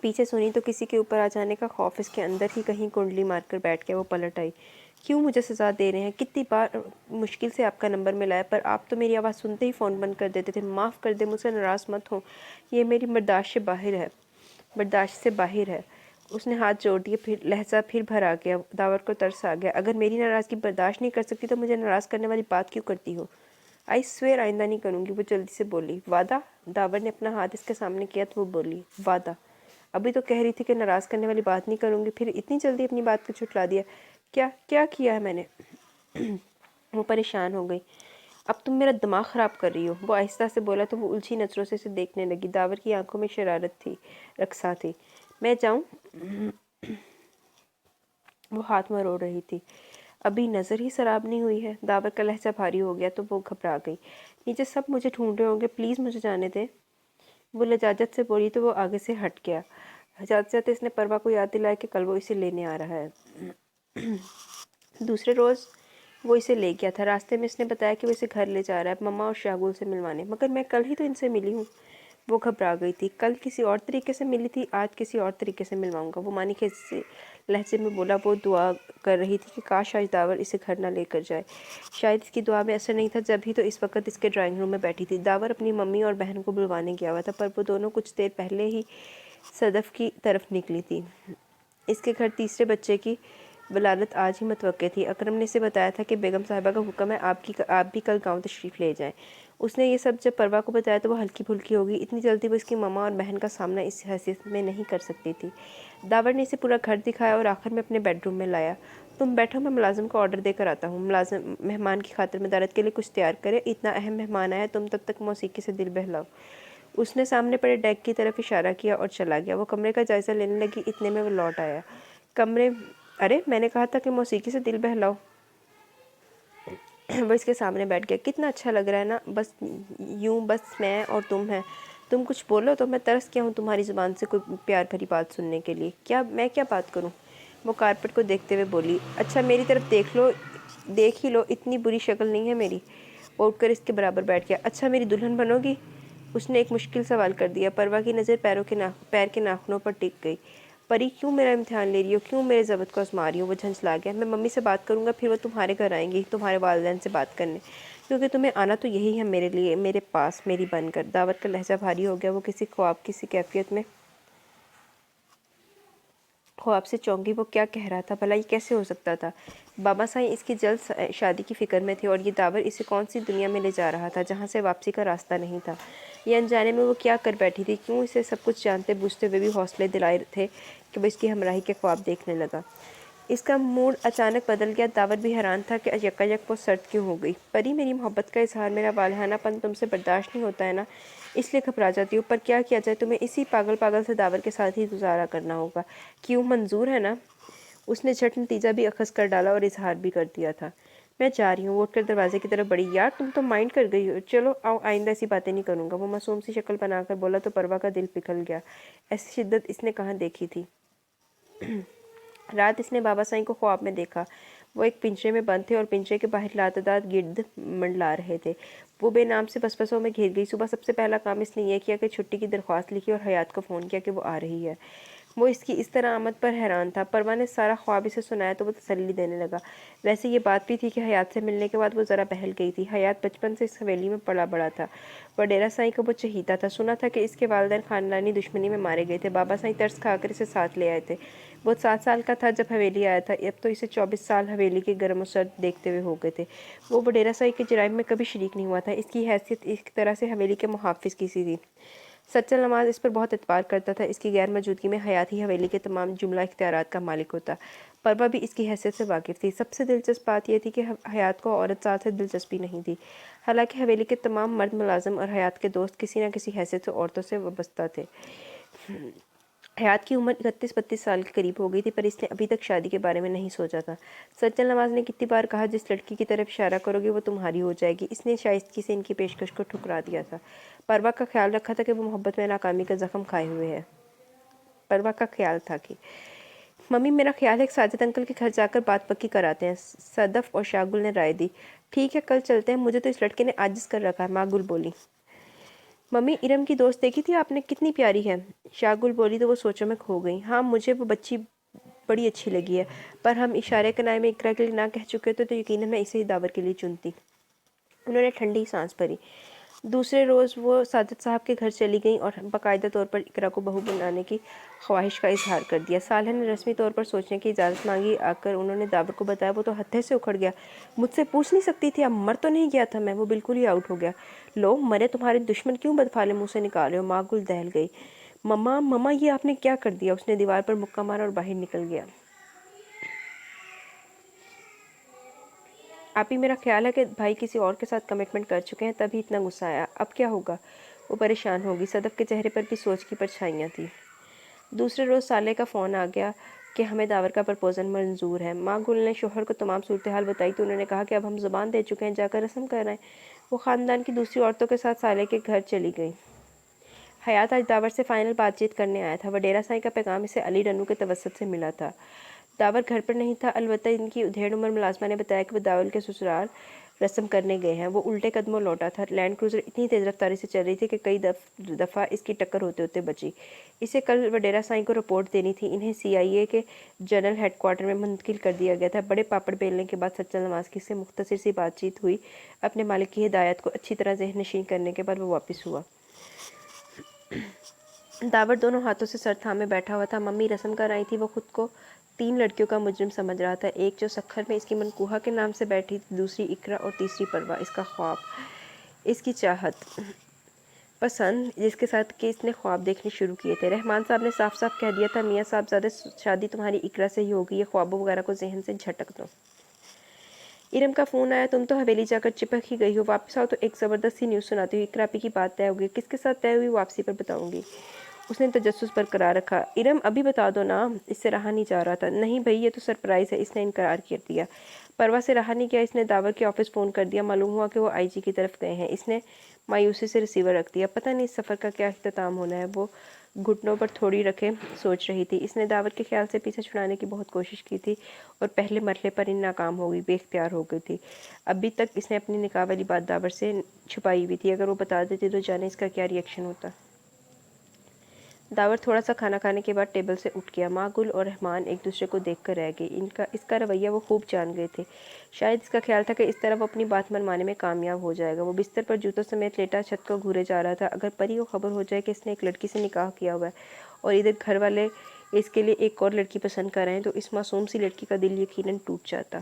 पीछे सुनी तो किसी के ऊपर आ जाने का खौफ इसके अंदर ही कहीं कुंडली मारकर बैठ गया। वो पलट आई। क्यों मुझे सज़ा दे रहे हैं? कितनी बार मुश्किल से आपका नंबर मिला है, पर आप तो मेरी आवाज़ सुनते ही फ़ोन बंद कर देते थे। माफ़ कर दे, मुझसे नाराज़ मत हो। ये मेरी बर्दाश्त से बाहर है। उसने हाथ जोड़ दिए। फिर लहजा फिर भर आ गया। दावर को तरस आ गया। अगर मेरी नाराज़गी बर्दाश्त नहीं कर सकती तो मुझे नाराज़ करने वाली बात क्यों करती हो? आई स्वेयर आइंदा नहीं करूँगी। वो जल्दी से बोली। वादा? दावर ने अपना हाथ इसके सामने किया तो वो बोली, वादा? अभी तो कह रही थी कि नाराज़ करने वाली बात नहीं करूँगी, फिर इतनी जल्दी अपनी बात को छुटला दिया। क्या क्या किया है मैंने? वो परेशान हो गई। अब तुम मेरा दिमाग ख़राब कर रही हो। वो आहिस्ता से बोला तो वो उलझी नज़रों से इसे देखने लगी। दावर की आंखों में शरारत थी, रक्सा थी। मैं जाऊँ? वो हाथ मरोड़ रही थी। अभी नज़र ही शराब नहीं हुई है। दावर का लहजा भारी हो गया तो वो घबरा गई। नीचे सब मुझे ढूंढ रहे होंगे, प्लीज़ मुझे जाने दे। वो लजाजत से बोली तो वो आगे से हट गया। जाते जाते इसने परवा को याद दिलाया कि कल वो इसे लेने आ रहा है। दूसरे रोज़ वो इसे ले गया था। रास्ते में इसने बताया कि वो इसे घर ले जा रहा है, मम्मा और शागुल से मिलवाने। मगर मैं कल ही तो इनसे मिली हूँ। वो घबरा गई थी। कल किसी और तरीके से मिली थी, आज किसी और तरीके से मिलवाऊंगा। वो मानी के लहजे में बोला। वो दुआ कर रही थी कि काश आज दावर इसे घर ना लेकर जाए। शायद इसकी दुआ में असर नहीं था, जब ही तो इस वक्त इसके ड्राइंग रूम में बैठी थी। दावर अपनी मम्मी और बहन को बुलवाने गया हुआ था, पर वो दोनों कुछ देर पहले ही सदफ की तरफ निकली थी। इसके घर तीसरे बच्चे की वलादत आज ही मुतवक्के थी। अकरम ने इसे बताया था कि बेगम साहिबा का हुक्म है आप भी कल गांव तशरीफ़ ले जाएं। उसने ये सब जब परवा को बताया तो वो हल्की फुल्की हो गई। इतनी जल्दी वो इसकी ममा और बहन का सामना इस हैसियत में नहीं कर सकती थी। दावर ने इसे पूरा घर दिखाया और आखिर में अपने बेडरूम में लाया। तुम बैठो, मैं मुलाजिम को ऑर्डर देकर आता हूँ। मुलाजिम मेहमान की खातिर मदारत के लिए कुछ तैयार करे। इतना अहम मेहमान आया, तुम तब तक मौसीकी से दिल बहलाओ। उसने सामने पड़े डेक की तरफ इशारा किया और चला गया। वो कमरे का जायज़ा लेने लगी, इतने में वो लौट आया। कमरे अरे मैंने कहा था कि मौसीकी से दिल बहलाओ। वो इसके सामने बैठ गया। कितना अच्छा लग रहा है ना, बस यूं, बस मैं और तुम हैं। तुम कुछ बोलो तो मैं तरस गया हूँ तुम्हारी ज़ुबान से कोई प्यार भरी बात सुनने के लिए। मैं क्या बात करूँ? वो कारपेट को देखते हुए बोली। अच्छा मेरी तरफ देख ही लो, इतनी बुरी शक्ल नहीं है मेरी। वो उठकर इसके बराबर बैठ गया। अच्छा मेरी दुल्हन बनोगी? उसने एक मुश्किल सवाल कर दिया। परवा की नज़र पैर के नाखूनों पर टिक गई। परी क्यों मेरा इम्तिहान ले रही हो? क्यों मेरे ज़बत को आजमा रही हो? वो झंझला गया। मैं मम्मी से बात करूँगा, फिर वो तुम्हारे घर आएंगी तुम्हारे वालिदैन से बात करने, क्योंकि तुम्हें आना तो यही है मेरे लिए, मेरे पास मेरी बनकर। दावर का लहजा भारी हो गया। वो किसी ख्वाब किसी कैफियत में ख्वाब से चौंकी। वो क्या कह रहा था भला? ये कैसे हो सकता था? बाबा साईं इसकी जल्द शादी की फ़िक्र में थे, और ये दावर इसे कौन सी दुनिया में ले जा रहा था जहाँ से वापसी का रास्ता नहीं था। ये अनजाने में वो क्या कर बैठी थी? क्यों इसे सब कुछ जानते बूझते हुए भी हौसले दिलाए थे कि वो इसकी हमराही के ख्वाब देखने लगा। इसका मूड अचानक बदल गया। दावर भी हैरान था कि यकायक वो सर्द क्यों हो गई। परी मेरी मोहब्बत का इजहार, मेरा वालहानापन तुमसे बर्दाश्त नहीं होता है ना, इसलिए घबरा जाती हूँ। पर क्या किया जाए, तुम्हें इसी पागल से दावर के साथ ही गुजारा करना होगा। क्यों, मंजूर है ना? उसने झट नतीजा भी अखज़ कर डाला और इजहार भी कर दिया था। मैं जा रही हूँ। वो उठकर दरवाजे की तरफ बढ़ी। यार तुम तो माइंड कर गई हो। चलो आओ, आइंदा ऐसी बातें नहीं करूँगा। वो मासूम सी शक्ल बनाकर बोला तो परवा का दिल पिघल गया। ऐसी शिद्दत इसने कहाँ देखी थी। रात इसने बाबा साईं को ख्वाब में देखा। वो एक पिंजरे में बंद थे और पिंजरे के बाहर लातदार गिर्द मंडला रहे थे। वो बेनाम से बसपसों में घिर गई। सुबह सबसे पहला काम इसने यह किया कि छुट्टी की दरख्वास्त लिखी और हयात को फ़ोन किया कि वो आ रही है। وہ اس کی اس طرح آمد پر حیران تھا۔ پروا نے سارا خواب اسے سنایا تو وہ تسلی دینے لگا۔ ویسے یہ بات بھی تھی کہ حیات سے ملنے کے بعد وہ ذرا بہل گئی تھی۔ حیات بچپن سے اس حویلی میں پلا بڑا تھا۔ وڈیرا سائیں کو وہ چہیتا تھا۔ سنا تھا کہ اس کے والدین خاندانی دشمنی میں مارے گئے تھے۔ بابا سائیں ترس کھا کر اسے ساتھ لے آئے تھے۔ وہ 7 سال کا تھا جب حویلی آیا تھا، اب تو اسے 24 سال حویلی کے گرم و سرد دیکھتے ہوئے ہو گئے تھے۔ وہ وڈیرا سائیں کے جرائم میں کبھی شریک نہیں ہوا تھا۔ اس کی حیثیت ایک طرح سے حویلی کے محافظ کی سی تھی۔ سچل نواز اس پر بہت اعتبار کرتا تھا۔ اس کی غیر موجودگی میں حیات ہی حویلی کے تمام جملہ اختیارات کا مالک ہوتا۔ پروا بھی اس کی حیثیت سے واقف تھی۔ سب سے دلچسپ بات یہ تھی کہ حیات کو عورت سال سے دلچسپی نہیں تھی، حالانکہ حویلی کے تمام مرد ملازم اور حیات کے دوست کسی نہ کسی حیثیت سے عورتوں سے وابستہ تھے۔ حیات کی عمر 31-32 سال کے قریب ہو گئی تھی، پر اس نے ابھی تک شادی کے بارے میں نہیں سوچا تھا۔ سچل نواز نے کتنی بار کہا جس لڑکی کی طرف اشارہ کرو گے وہ تمہاری ہو جائے گی۔ اس نے شائستگی سے ان کی پیشکش کو ٹھکرا دیا تھا۔ پروا کا خیال رکھا تھا کہ وہ محبت میں ناکامی کا زخم کھائے ہوئے ہے۔ پروا کا خیال تھا کہ ممی میرا خیال ہے کہ ساجد انکل کے گھر جا کر بات پکی کراتے ہیں۔ صدف اور شاگل نے رائے دی۔ ٹھیک ہے کل چلتے ہیں، مجھے تو اس لڑکے نے عاجز کر رکھا ہے، ماں گل بولی۔ ممی ارم کی دوست دیکھی تھی آپ نے، کتنی پیاری ہے؟ شاگل بولی تو وہ سوچوں میں کھو گئی۔ ہاں مجھے وہ بچی بڑی اچھی لگی ہے، پر ہم اشارے کنائے میں اقرا کے لیے نہ کہہ چکے تو یقیناً میں اسے ہی دعوت کے لیے چنتی۔ انہوں نے ٹھنڈی سانس بھری۔ دوسرے روز وہ ساجد صاحب کے گھر چلی گئیں اور باقاعدہ طور پر اقرا کو بہو بنانے کی خواہش کا اظہار کر دیا۔ صالحہ نے رسمی طور پر سوچنے کی اجازت مانگی۔ آ کر انہوں نے داور کو بتایا، وہ تو ہتھے سے اکھڑ گیا۔ مجھ سے پوچھ نہیں سکتی تھی، اب مر تو نہیں گیا تھا میں؟ وہ بالکل ہی آؤٹ ہو گیا۔ لو مرے تمہارے دشمن کیوں بدفعلے منہ سے نکال رہے ہو؟ ماں گل دہل گئی۔ مما یہ آپ نے کیا کر دیا؟ اس نے دیوار پر مکہ مارا اور باہر نکل گیا۔ آپ ہی میرا خیال ہے کہ بھائی کسی اور کے ساتھ کمٹمنٹ کر چکے ہیں، تبھی اتنا غصہ آیا۔ اب کیا ہوگا؟ وہ پریشان ہوگی۔ صدف کے چہرے پر بھی سوچ کی پرچھائیاں تھیں۔ دوسرے روز صالح کا فون آ گیا کہ ہمیں داور کا پرپوزل منظور ہے۔ ماں گل نے شوہر کو تمام صورتحال بتائی تو انہوں نے کہا کہ اب ہم زبان دے چکے ہیں، جا کر رسم کر رہے ہیں۔ وہ خاندان کی دوسری عورتوں کے ساتھ صالح کے گھر چلی گئی۔ حیات آج داور سے فائنل بات چیت کرنے آیا تھا۔ وڈیرا سائیں کا پیغام اسے علی رنو کے توسط سے ملا تھا۔ داور گھر پر نہیں تھا، البتہ ان کی ادھیڑ عمر ملازمہ نے بتایا کہ وہ داول کے سسرال رسم کرنے گئے ہیں۔ وہ الٹے قدموں لوٹا تھا۔ لینڈ کروزر اتنی تیز رفتاری سے چل رہی تھی کہ کئی دفعہ اس کی ٹکر ہوتے ہوتے بچی۔ اسے کل وڈیرا سائیں کو رپورٹ دینی تھی۔ انہیں CIA کے جنرل ہیڈ کوارٹر میں منتقل کر دیا گیا تھا۔ بڑے پاپڑ بیلنے کے بعد سچل نواز کی سے مختصر سی بات چیت ہوئی۔ اپنے مالک کی ہدایت کو اچھی طرح ذہن نشین کرنے کے بعد وہ واپس ہوا۔ داور دونوں ہاتھوں سے سر تھامے بیٹھا ہوا تھا۔ ممی رسم کر آئی تھی۔ وہ خود کو 3 لڑکیوں کا مجرم سمجھ رہا تھا، ایک جو سکھر میں اس کی منکوہا کے نام سے بیٹھی تھی، دوسری اقرا اور تیسری پروا، اس کا خواب، اس کی چاہت پسند، جس کے ساتھ کہ اس نے خواب دیکھنے شروع کیے تھے۔ رحمان صاحب نے صاف صاف کہہ دیا تھا، میاں صاحب زادہ شادی تمہاری اقرا سے ہی ہوگی، یہ خوابوں وغیرہ کو ذہن سے جھٹک دو۔ ارم کا فون آیا، تم تو حویلی جا کر چپک ہی گئی ہو، واپس آؤ تو ایک زبردست سی نیوز سناتی ہوں۔ اقرا پی کی بات طے ہوگی، کس کے ساتھ طے ہوئی واپسی پر بتاؤں گی۔ اس نے تجسس برقرار رکھا۔ ارم ابھی بتا دو نا، اس سے رہا نہیں جا رہا تھا۔ نہیں بھائی یہ تو سرپرائز ہے، اس نے انکار کر دیا۔ پروا سے رہا نہیں کیا، اس نے داور کے آفس فون کر دیا، معلوم ہوا کہ وہ IG کی طرف گئے ہیں۔ اس نے مایوسی سے ریسیور رکھ دیا۔ پتہ نہیں اس سفر کا کیا اختتام ہونا ہے، وہ گھٹنوں پر تھوڑی رکھے سوچ رہی تھی۔ اس نے داور کے خیال سے پیچھے چھڑانے کی بہت کوشش کی تھی اور پہلے مرحلے پر ان ناکام ہو گئی، بے اختیار ہو گئی تھی۔ ابھی تک اس نے اپنی نکاح والی بات داور سے چھپائی ہوئی تھی، اگر وہ بتا دیتی تو جانے اس کا کیا ری ایکشن ہوتا۔ داور تھوڑا سا کھانا کھانے کے بعد ٹیبل سے اٹھ گیا۔ ماں گل اور رحمان ایک دوسرے کو دیکھ کر رہ گئے۔ اس کا رویہ وہ خوب جان گئے تھے۔ شاید اس کا خیال تھا کہ اس طرح وہ اپنی بات منوانے میں کامیاب ہو جائے گا۔ وہ بستر پر جوتوں سمیت لیٹا چھت کو گھورے جا رہا تھا۔ اگر پری کو خبر ہو جائے کہ اس نے ایک لڑکی سے نکاح کیا ہوا ہے اور ادھر گھر والے اس کے لیے ایک اور لڑکی پسند کر رہے ہیں تو اس معصوم سی لڑکی کا دل یقیناً ٹوٹ جاتا۔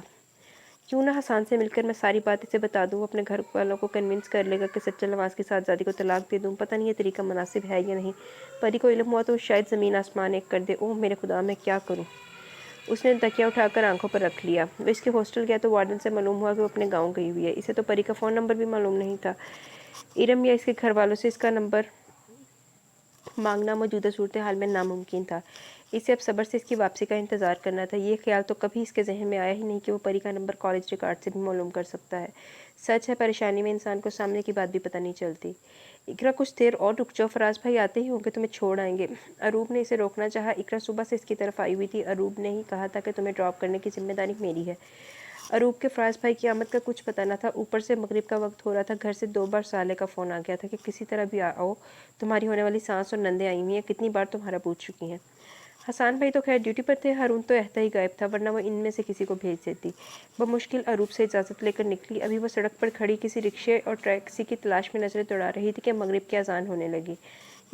کیوں نہ حسان سے مل کر میں ساری بات اسے بتا دوں، وہ اپنے گھر والوں کو کنونس کر لے گا کہ سچل نواز کی شہزادی کو طلاق دے دوں۔ پتہ نہیں یہ طریقہ مناسب ہے یا نہیں، پری کو علم ہوا تو شاید زمین آسمان ایک کر دے۔ اوہ میرے خدا، میں کیا کروں؟ اس نے تکیہ اٹھا کر آنکھوں پر رکھ لیا۔ وہ اس کے ہاسٹل گیا تو وارڈن سے معلوم ہوا کہ وہ اپنے گاؤں گئی ہوئی ہے۔ اسے تو پری کا فون نمبر بھی معلوم نہیں تھا۔ ارم یا اس کے گھر والوں سے اس کا نمبر مانگنا موجودہ صورتحال میں ناممکن تھا۔ اسے اب صبر سے اس کی واپسی کا انتظار کرنا تھا۔ یہ خیال تو کبھی اس کے ذہن میں آیا ہی نہیں کہ وہ پری کا نمبر کالج ریکارڈ سے بھی معلوم کر سکتا ہے۔ سچ ہے پریشانی میں انسان کو سامنے کی بات بھی پتہ نہیں چلتی۔ اقرا کچھ دیر اور رک جاؤ، فراز بھائی آتے ہی ہوں گے، تمہیں چھوڑ آئیں گے۔ اروب نے اسے روکنا چاہا۔ اقرا صبح سے اس کی طرف آئی ہوئی تھی۔ اروب نے ہی کہا تھا کہ تمہیں ڈراپ کرنے کی ذمہ داری میری ہے۔ اروب کے فراز بھائی کی آمد کا کچھ پتہ نہ تھا۔ اوپر سے مغرب کا وقت ہو رہا تھا۔ گھر سے 2 بار صالح کا فون آ گیا تھا کہ کسی طرح بھی آؤ، تمہاری ہونے والی سانس اور نندیں آئی ہوئی ہیں، کتنی بار تمہارا پوچھ چکی ہیں۔ हसान भाई तो खैर ड्यूटी पर थे, हारून तो रहता ही गायब था, वरना वो इनमें से किसी को भेज देती। बमुश्किल अरूप से इजाज़त लेकर निकली। अभी वो सड़क पर खड़ी किसी रिक्शे और टैक्सी की तलाश में नजरें दौड़ा रही थी कि मगरिब की अजान होने लगी।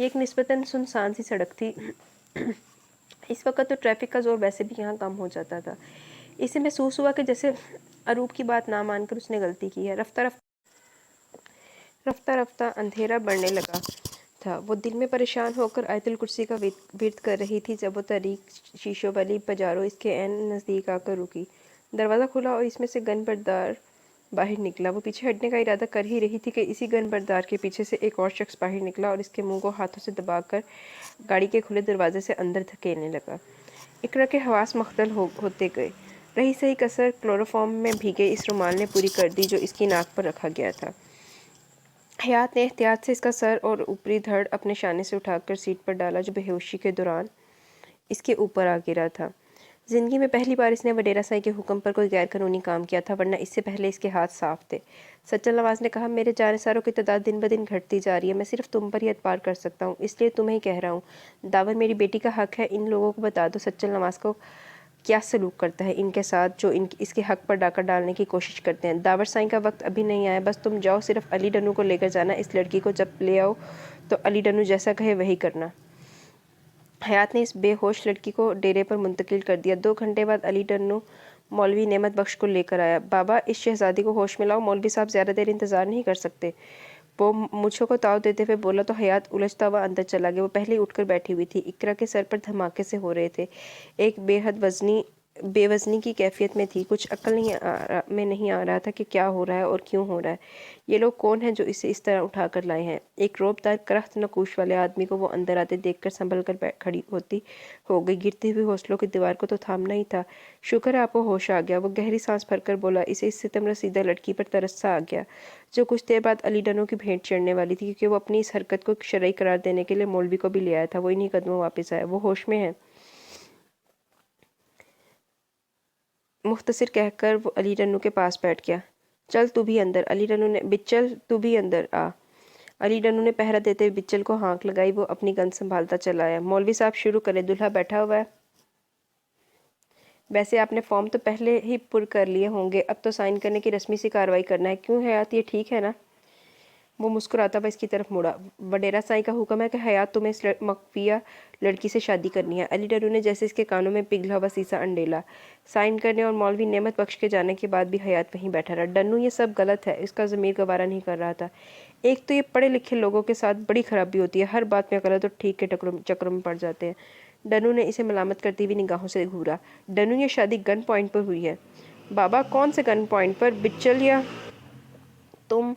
ये एक निस्बतन सुनसान सी सड़क थी। इस वक्त तो ट्रैफिक का जोर वैसे भी यहाँ कम हो जाता था। इसे महसूस हुआ कि जैसे अरूप की बात ना मानकर उसने गलती की है। रफ्ता रफ्ता अंधेरा बढ़ने लगा था। वो दिल में परेशान होकर आयतुल कुर्सी का विर्द कर रही थी जब वो तरीक शीशों वाली पजारो इसके ऐन नज़दीक आकर रुकी। दरवाज़ा खुला और इसमें से गन बरदार बाहर निकला। वो पीछे हटने का इरादा कर ही रही थी कि इसी गन बरदार के पीछे से एक और शख्स बाहर निकला और इसके मुंह को हाथों से दबाकर गाड़ी के खुले दरवाजे से अंदर धकेलने लगा। इकरा के हवास मुख्तल होते गए। रही सही कसर क्लोरोफॉर्म में भीगे इस रुमाल ने पूरी कर दी जो इसकी नाक पर रखा गया था। हयात ने एहतियात से इसका सर और ऊपरी धड़ अपने शाने से उठाकर सीट पर डाला जो बेहोशी के दौरान इसके ऊपर आ गिरा था। जिंदगी में पहली बार इसने वडेरा साई के हुक्म पर कोई गैर कानूनी काम किया था, वरना इससे पहले इसके हाथ साफ थे। सच्चल नवाज ने कहा, मेरे जानसारों की तादाद दिन ब दिन घटती जा रही है। मैं सिर्फ तुम पर ही एतबार कर सकता हूँ, इसलिए तुम्हें ही कह रहा हूँ। दावर मेरी बेटी का हक है। इन लोगों को बता दो सच्चल नवाज को क्या सलूक करता है इनके साथ, जो इसके हक पर डाका डालने की कोशिश करते हैं। दावर साईं का वक्त अभी नहीं आया, बस तुम जाओ, सिर्फ अली डनू को लेकर जाना। इस लड़की को जब ले आओ तो अली डनू जैसा कहे वही करना। हयात ने इस बेहोश लड़की को डेरे पर मुंतकिल कर दिया। 2 घंटे बाद अली डन्नू मौलवी नेमत बख्श को लेकर आया। बाबा, इस शहजादी को होश में लाओ, मौलवी साहब ज़्यादा देर इंतज़ार नहीं कर सकते। वो मुझको को ताव देते हुए बोला तो हयात उलझता हुआ अंदर चला गया। वो पहले ही उठकर बैठी हुई थी। इकरा के सर पर धमाके से हो रहे थे। एक बेवजनी की कैफियत में थी। कुछ अक्ल में नहीं आ रहा था कि क्या हो रहा है और क्यों हो रहा है। ये लोग कौन हैं जो इसे इस तरह उठा कर लाए हैं। एक रोबदार करख्त नकूश वाले आदमी को वो अंदर आते देखकर संभल कर खड़ी हो गई। गिरती हुई हौसलों की दीवार को तो थामना ही था। शुक्र है आपको होश आ गया। वो गहरी सांस भरकर बोला। इसे इस सितम रसीदा लड़की पर तरस सा आ गया जो कुछ देर बाद अली डनू की भेंट चढ़ने वाली थी, क्योंकि वो अपनी इस हरकत को शरई करार देने के लिए मौलवी को भी ले आया था। वो इन्हीं कदमों वापस आया। वो होश में है, मुख्तसर कहकर वो अली डन्नू के पास बैठ गया। चल तू भी अंदर। अली डन्नू ने बिच्चल तू भी अंदर आ। अली डन्नू ने पहरा देते हुए बिच्चल को हाँक लगाई। वो अपनी गन संभालता चला आया। मौलवी साहब शुरू करें, दूल्हा बैठा हुआ है। वैसे आपने फॉर्म तो पहले ही पुर कर लिए होंगे, अब तो साइन करने की रस्मी सी कार्रवाई करना है। क्यों हयात, ये ठीक है ना? वो मुस्कुराता हुआ इसकी तरफ मुड़ा। वडेरा साईं का हुक्म है कि हयात तुम्हें इस मकफिया लड़की से शादी करनी है। अली डरू ने जैसे इसके कानों में पिघला हुआ सीसा अंडेला। साइन करने और मौलवी नेमत बख्श के जाने के बाद भी हयात वहीं बैठा रहा। डन्नू, ये सब गलत है। इसका ज़मीर गवारा नहीं कर रहा था। एक तो ये पढ़े लिखे लोगों के साथ बड़ी खराबी होती है, हर बात में गलत और ठीक के चक्रों में पड़ जाते हैं। डनू ने इसे मलामत करती हुई निगाहों से घूरा। डनू, ये शादी गन पॉइंट पर हुई है। बाबा, कौन से गन पॉइंट पर? बिच्चल या तुम?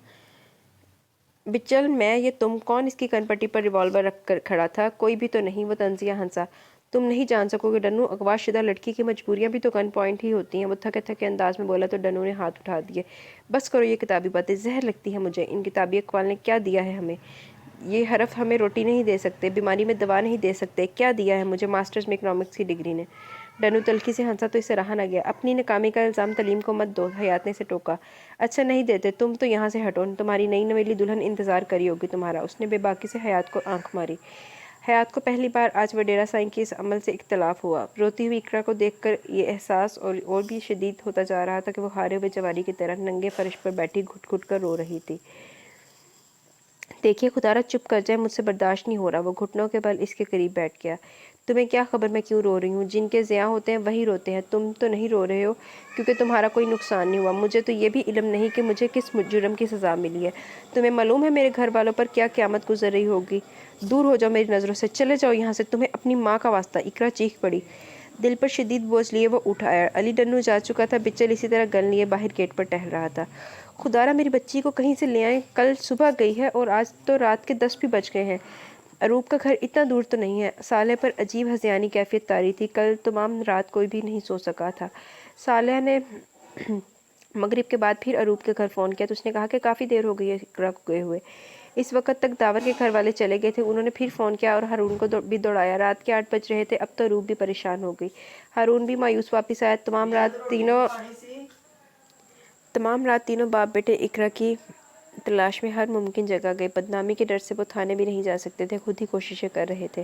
बिच्चल, मैं? ये तुम? कौन इसकी कनपट्टी पर रिवॉल्वर रख कर खड़ा था? कोई भी तो नहीं। वो तंजिया हंसा। तुम नहीं जान सकोगे डनू, अगवाशुदा लड़की की मजबूरियां भी तो गन पॉइंट ही होती हैं। वो थके थके अंदाज में बोला तो डनू ने हाथ उठा दिए। बस करो ये किताबी बातें, जहर लगती है मुझे। इन किताबी अकवाल ने क्या दिया है हमें? ये हरफ हमें रोटी नहीं दे सकते, बीमारी में दवा नहीं दे सकते। क्या दिया है मुझे? मास्टर्स में इकनॉमिक्स की डिग्री ने। डनू तलखी से हंसा तो इसे रहा न गया। अपनी नाकामी का इल्ज़ाम तलीम को मत दो, हयात ने इसे टोका। अच्छा नहीं देते, तुम तो यहाँ से हटो, तुम्हारी नई नवेली दुल्हन इंतज़ार करी होगी तुम्हारा। उसने बेबाकी से हयात को आंख मारी। हयात को पहली बार आज वडेरा साईं के इस अमल से इख्तलाफ हुआ। रोती हुई इकरा को देखकर ये एहसास और भी शदीद होता जा रहा था कि वो हारे हुए जवारी की तरह नंगे फर्श पर बैठी घुट घुट कर रो रही थी। देखिए खुदारा, चुप कर जाए, मुझसे बर्दाश्त नहीं हो रहा। वो घुटनों के बल इसके करीब बैठ गया। तुम्हें क्या खबर मैं क्यों रो रही हूँ? जिनके ज़िया होते हैं वही रोते हैं। तुम तो नहीं रो रहे हो क्योंकि तुम्हारा कोई नुकसान नहीं हुआ। मुझे तो ये भी इल्म नहीं कि मुझे किस जुर्म की सज़ा मिली है। तुम्हें मालूम है मेरे घर वालों पर क्या क़यामत गुजर रही होगी? दूर हो जाओ मेरी नज़रों से, चले जाओ यहाँ से। तुम्हें अपनी माँ का वास्ता। इकरा चीख पड़ी। दिल पर शदीद बोझ लिए वो उठ आया। अली डन्नू जा चुका था। बिच्चल इसी तरह गन लिए बाहर गेट पर टहल रहा था। खुदारा, मेरी बच्ची को कहीं से ले आए। कल सुबह गई है और आज तो रात के 10 भी बज गए हैं। अरूप का घर इतना दूर तो नहीं है। साले पर अजीब हज़ियानी कैफियत तारी थी। कल तमाम रात कोई भी नहीं सो सका था। साले ने मगरिब के बाद फिर अरूप के घर फ़ोन किया तो उसने कहा कि काफ़ी देर हो गई है इकरा को गए हुए। इस वक्त तक दावर के घर वाले चले गए थे। उन्होंने फिर फ़ोन किया और हारून को भी दौड़ाया। रात के 8 बज रहे थे। अब तो अरूप भी परेशान हो गई। हारून भी मायूस वापस आया। तमाम रात तीनों बाप बेटे इकरा की تلاش میں ہر ممکن جگہ گئے، بدنامی کے ڈر سے وہ تھانے بھی نہیں جا سکتے تھے، خود ہی کوششیں کر رہے تھے۔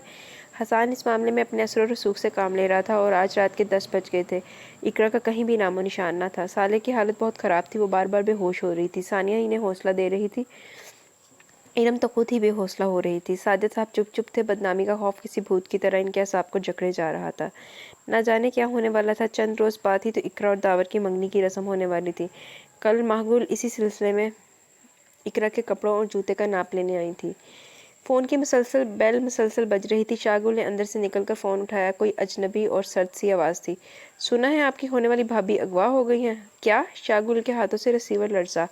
حسان اس معاملے میں اپنے اثر و رسوخ سے کام لے رہا تھا اور آج رات کے 10 بج گئے تھے۔ اقرا کا کہیں بھی نام و نشان نہ تھا۔ صالح کی حالت بہت خراب تھی، وہ بار بار بے ہوش ہو رہی تھی، ثانیہ انہیں حوصلہ دے رہی تھی، ارم تو خود ہی بے حوصلہ ہو رہی تھی۔ ساجد صاحب چپ چپ تھے، بدنامی کا خوف کسی بھوت کی طرح ان کے اعصاب کو جکڑے جا رہا تھا۔ نہ جانے کیا ہونے والا تھا، چند روز بعد ہی تو اقرا اور داور کی منگنی کی رسم ہونے والی تھی۔ کل ماہگل اسی سلسلے میں اقرا کے کپڑوں اور جوتے کا ناپ لینے آئی تھی۔ فون کی مسلسل بج رہی تھی۔ شاگل نے اندر سے نکل کر فون اٹھایا۔ کوئی اجنبی اور سرد سی آواز تھی۔ سنا ہے آپ کی ہونے والی بھابھی اغوا ہو گئی ہیں؟ کیا؟ شاگل کے ہاتھوں سے ریسیور لرزا۔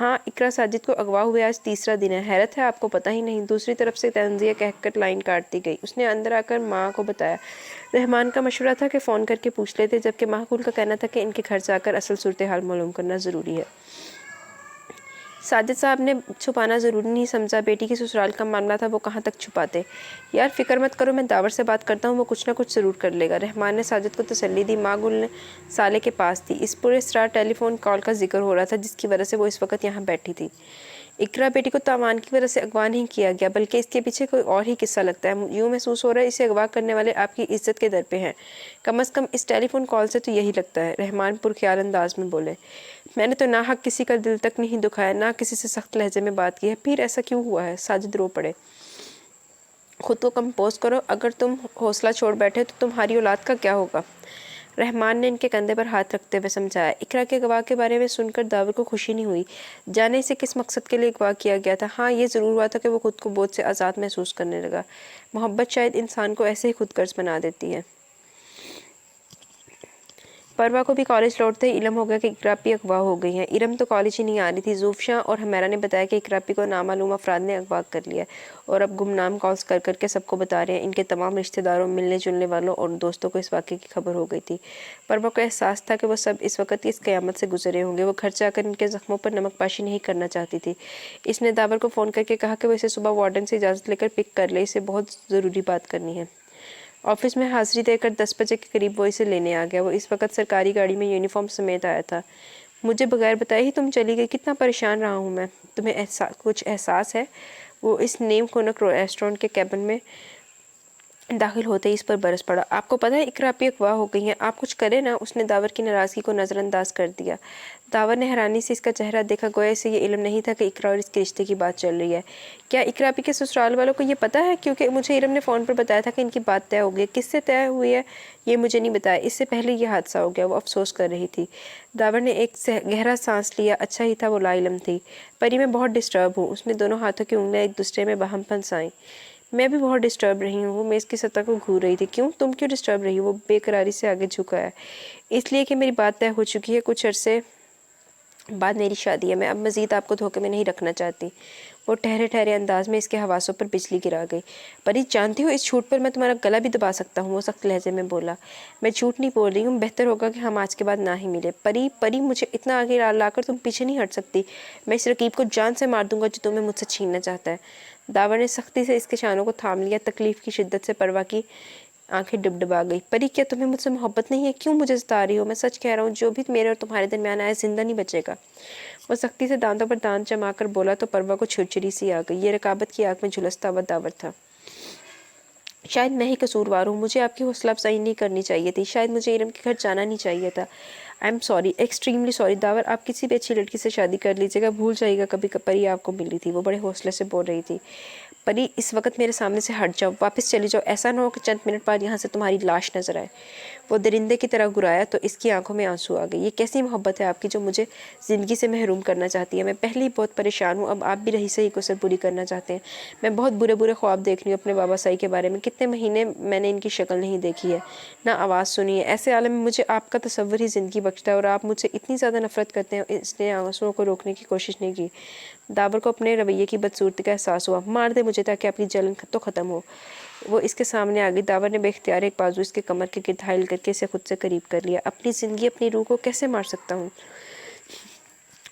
ہاں، اقرا ساجد کو اغوا ہوئے آج تیسرا دن ہے۔ حیرت ہے، آپ کو پتہ ہی نہیں۔ دوسری طرف سے تنزیہ کہہ کر لائن کاٹ دی گئی۔ اس نے اندر آ کر ماں کو بتایا۔ رحمان کا مشورہ تھا کہ فون کر کے پوچھ لیتے، جبکہ ماہگل کا کہنا تھا کہ ان کے گھر جا کر اصل صورتحال معلوم کرنا ضروری ہے۔ ساجد صاحب نے چھپانا ضروری نہیں سمجھا، بیٹی کے سسرال کا معاملہ تھا، وہ کہاں تک چھپاتے۔ یار فکر مت کرو، میں داور سے بات کرتا ہوں، وہ کچھ نہ کچھ ضرور کر لے گا۔ رحمان نے ساجد کو تسلی دی۔ ماہگل نے صالح کے پاس تھی۔ اس پراسرار ٹیلی فون کال کا ذکر ہو رہا تھا جس کی وجہ سے وہ اس وقت یہاں بیٹھی تھی۔ اقرا بیٹی کو تاوان کی وجہ سے اغوا نہیں کیا گیا، بلکہ اس کے پیچھے کوئی اور ہی قصہ لگتا ہے۔ یوں محسوس ہو رہا ہے اسے اغوا کرنے والے آپ کی عزت کے در پہ ہیں، کم از کم اس ٹیلی فون کال سے تو یہی لگتا ہے، رحمان پرخیال انداز میں بولے۔ میں نے تو ناحق کسی کا دل تک نہیں دکھایا، نہ کسی سے سخت لہجے میں بات کی ہے، پھر ایسا کیوں ہوا ہے؟ ساجد رو پڑے۔ خود کو کمپوز کرو، اگر تم حوصلہ چھوڑ بیٹھے تو تمہاری اولاد کا کیا ہوگا؟ رحمان نے ان کے کندھے پر ہاتھ رکھتے ہوئے سمجھایا۔ اقرا کے اغوا کے بارے میں سن کر داور کو خوشی نہیں ہوئی، جانے اسے کس مقصد کے لیے اغوا کیا گیا تھا۔ ہاں، یہ ضرور ہوا تھا کہ وہ خود کو بوجھ سے آزاد محسوس کرنے لگا۔ محبت شاید انسان کو ایسے ہی خود غرض بنا دیتی ہے۔ پروا کو بھی کالج لوٹتے ہی علم ہو گیا کہ اقراپی اغوا ہو گئی ہیں۔ ارم تو کالج ہی نہیں آ رہی تھی۔ زوفشاں اور حمیرہ نے بتایا کہ اقراپی کو نامعلوم افراد نے اغوا کر لیا اور اب گمنام کالز کر کر کے سب کو بتا رہے ہیں۔ ان کے تمام رشتہ داروں، ملنے جلنے والوں اور دوستوں کو اس واقعے کی خبر ہو گئی تھی۔ پروا کو احساس تھا کہ وہ سب اس وقت اس قیامت سے گزرے ہوں گے۔ وہ گھر جا کر ان کے زخموں پر نمک پاشی نہیں کرنا چاہتی تھی۔ اس نے داور کو فون کر کے کہا کہ وہ اسے صبح وارڈن سے اجازت لے کر پک کر لے، اسے بہت ضروری بات کرنی ہے۔ آفس میں حاضری دے کر 10 بجے کے قریب وہ اسے لینے آ گیا۔ وہ اس وقت سرکاری گاڑی میں یونیفارم سمیت آیا تھا۔ مجھے بغیر بتائے ہی تم چلی گئی، کتنا پریشان رہا ہوں میں۔ تمہیں کچھ احساس ہے؟ وہ اس نیم کھونک ریسٹورانٹ کے کیبن میں داخل ہوتے ہی اس پر برس پڑا۔ آپ کو پتہ ہے اقراپی اغوا ہو گئی ہیں، آپ کچھ کریں نا۔ اس نے داور کی ناراضگی کو نظر انداز کر دیا۔ داور نے حیرانی سے اس کا چہرہ دیکھا، گویا اسے یہ علم نہیں تھا کہ اقرا اور اس کے رشتے کی بات چل رہی ہے۔ کیا اقراپی کے سسرال والوں کو یہ پتہ ہے؟ کیونکہ مجھے ارم نے فون پر بتایا تھا کہ ان کی بات طے ہو گئی۔ کس سے طے ہوئی ہے یہ مجھے نہیں بتایا، اس سے پہلے یہ حادثہ ہو گیا۔ وہ افسوس کر رہی تھی۔ داور نے ایک گہرا سانس لیا۔ اچھا ہی تھا وہ لا علم تھی۔ پری میں بہت ڈسٹرب ہوں۔ اس نے دونوں ہاتھوں کی انگلیاں ایک دوسرے میں باہم پھنسائیں۔ میں بھی بہت ڈسٹرب رہی ہوں۔ وہ میز کی سطح کو گھور رہی تھی۔ کیوں؟ تم کیوں ڈسٹرب رہی ہو؟ وہ بے قراری سے آگے جھکا ہے۔ اس لیے کہ میری بات طے ہو چکی ہے، کچھ عرصے بعد میری شادی ہے، میں اب مزید آپ کو دھوکے میں نہیں رکھنا چاہتی۔ وہ ٹھہرے انداز میں اس کے حواسوں پر بجلی گرا گئی۔ پری جانتی ہو اس جھوٹ پر میں تمہارا گلا بھی دبا سکتا ہوں، وہ سخت لہجے میں بولا۔ میں جھوٹ نہیں بول رہی ہوں، بہتر ہوگا کہ ہم آج کے بعد نہ ہی ملیں۔ پری مجھے اتنا آگے لا کر تم پیچھے نہیں ہٹ سکتی۔ میں اس رقیب کو جان سے مار دوں گا جو تمہیں مجھ سے چھیننا چاہتا ہے۔ داور نے سختی سے اس کے شانوں کو تھام لیا۔ تکلیف کی شدت سے پروا کی آنکھیں ڈبڈبا گئی۔ پری کیا تمہیں مجھ سے محبت نہیں ہے؟ کیوں مجھے ستا رہی ہو؟ میں سچ کہہ رہا ہوں، جو بھی میرے اور تمہارے درمیان آیا زندہ نہیں بچے گا۔ وہ سختی سے دانتوں پر دانت جما کر بولا تو پروا کو چھرچری سی آ گئی۔ یہ رقابت کی آگ میں جھلستا ہوا داور تھا۔ شاید میں ہی قصوروار ہوں، مجھے آپ کی حوصلہ افزائی نہیں کرنی چاہیے تھی، شاید مجھے ارم کے گھر جانا نہیں چاہیے تھا۔ I am sorry, extremely sorry Dawar, آپ کسی بھی اچھی لڑکی سے شادی کر لیجیے گا، بھول جائیے گا کبھی پری آپ کو ملی تھی۔ وہ بڑے حوصلے سے بول رہی تھی۔ پری اس وقت میرے سامنے سے ہٹ جاؤ، واپس چلی جاؤ، ایسا نہ ہو کہ چند منٹ بعد یہاں سے تمہاری لاش نظر آئے۔ وہ درندے کی طرح گرایا تو اس کی آنکھوں میں آنسو آ گئے۔ یہ کیسی محبت ہے آپ کی جو مجھے زندگی سے محروم کرنا چاہتی ہے؟ میں پہلے ہی بہت پریشان ہوں، اب آپ بھی رہی سہی کو سربری کرنا چاہتے ہیں۔ میں بہت برے خواب دیکھ رہی ہوں اپنے بابا سائی کے بارے میں، کتنے مہینے میں نے ان کی شکل نہیں دیکھی ہے، نہ آواز سنی ہے۔ ایسے عالم میں مجھے آپ کا تصور ہی زندگی بخشتا ہے اور آپ مجھ سے اتنی زیادہ نفرت کرتے ہیں۔ اس نے آنسوؤں کو روکنے کی کوشش نہیں کی۔ داور کو اپنے رویے کی بدصورتی کا احساس ہوا۔ مار دے مجھے تاکہ اپنی جلن تو ختم ہو۔ وہ اس کے سامنے آ گئی۔ داور نے بے اختیار ایک بازو اس کے کمر کے گرد حائل کر کے اسے خود سے قریب کر لیا۔ اپنی زندگی، اپنی روح کو کیسے مار سکتا ہوں؟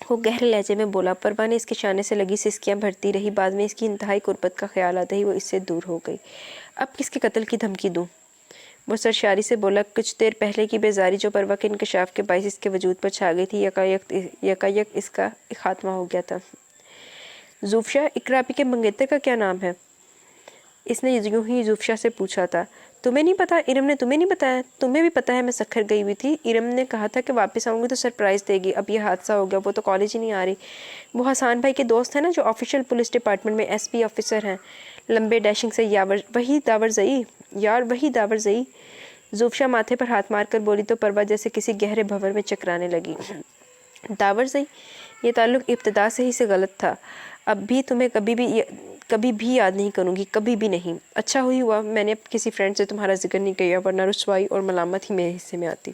وہ گہرے لہجے میں بولا۔ پروا نے اس کے شانے سے لگی سسکیاں بھرتی رہی، بعد میں اس کی انتہائی قربت کا خیال آتے ہی وہ اس سے دور ہو گئی۔ اب کس کے قتل کی دھمکی دوں؟ وہ سرشاری سے بولا۔ کچھ دیر پہلے کی بیزاری جو پروا کے انکشاف کے باعث اس کے وجود پر چھا گئی تھی، یکایک اس کا خاتمہ ہو گیا تھا۔ ज़ुफ़शा, इकरा आपी के मंगेतर का क्या नाम है? इसने यूं ही ज़ुफ़शा से पूछा था। तुम्हें नहीं पता? इरम ने तुम्हें नहीं बताया? तुम्हें भी पता है मैं सक्खर गई हुई थी। इरम ने कहा था कि वापस आऊँगी तो सरप्राइज़ देगी। अब ये हादसा हो गया, वो तो कॉलेज ही नहीं आ रही। वो हसान भाई के दोस्त हैं ना, जो ऑफिशियल पुलिस डिपार्टमेंट में एसपी ऑफिसर हैं, लंबे डैशिंग से। यावर वही दावर ज़ई यार, वही दावर ज़ई। ज़ुफ़शा माथे पर हाथ मारकर बोली तो परवा जैसे किसी गहरे भंवर में चकराने लगी। दावर ज़ई, ये ताल्लुक़ इब्तिदा से ही से गलत था। अब भी तुम्हें कभी भी याद नहीं करूँगी, कभी भी नहीं। अच्छा ही हुआ मैंने किसी फ्रेंड से तुम्हारा जिक्र नहीं किया, वरना रुसवाई और मलामत ही मेरे हिस्से में आती।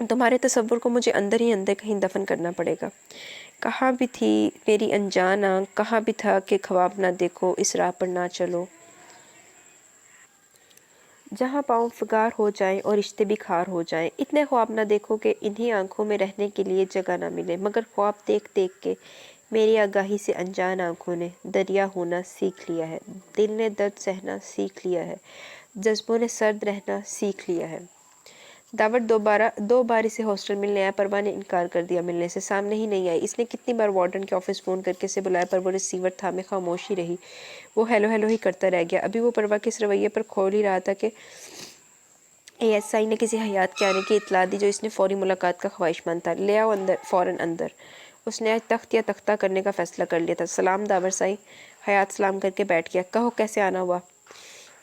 तुम्हारे तसव्वुर को मुझे अंदर ही अंदर कहीं दफन करना पड़ेगा। कहाँ भी थी मेरी अनजान आँख, कहाँ भी था कि ख्वाब ना देखो, इस राह पर ना चलो जहाँ पाँव फिगार हो जाएं और रिश्ते भी खार हो जाएं। इतने ख्वाब ना देखो कि इन्हीं आंखों में रहने के लिए जगह ना मिले। मगर ख्वाब देख देख के मेरी आगाही से अनजान आंखों ने दरिया होना सीख लिया है। दिल ने दर्द सहना सीख लिया है, जज्बों ने सर्द रहना सीख लिया है। दावत दो बार इसे हॉस्टल मिलने आया। परवा ने इनकार कर दिया, मिलने से सामने ही नहीं आई। इसने कितनी बार वार्डन के ऑफिस फ़ोन करके इसे बुलाया, पर वो रिसीवर थामे खामोशी रही। वो हेलो हेलो ही करता रह गया। अभी वो परवा के इस रवैये पर खोल ही रहा था कि एएसआई ने किसी हयात के आने की इतला दी, जो इसने फौरी मुलाकात का ख्वाहिशमंद था। ले आओ अंदर, फ़ौरन अंदर। उसने आज तख्त या तख्ता करने का फ़ैसला कर लिया था। सलाम दावर साई। हयात सलाम करके बैठ गया। कहो कैसे आना हुआ?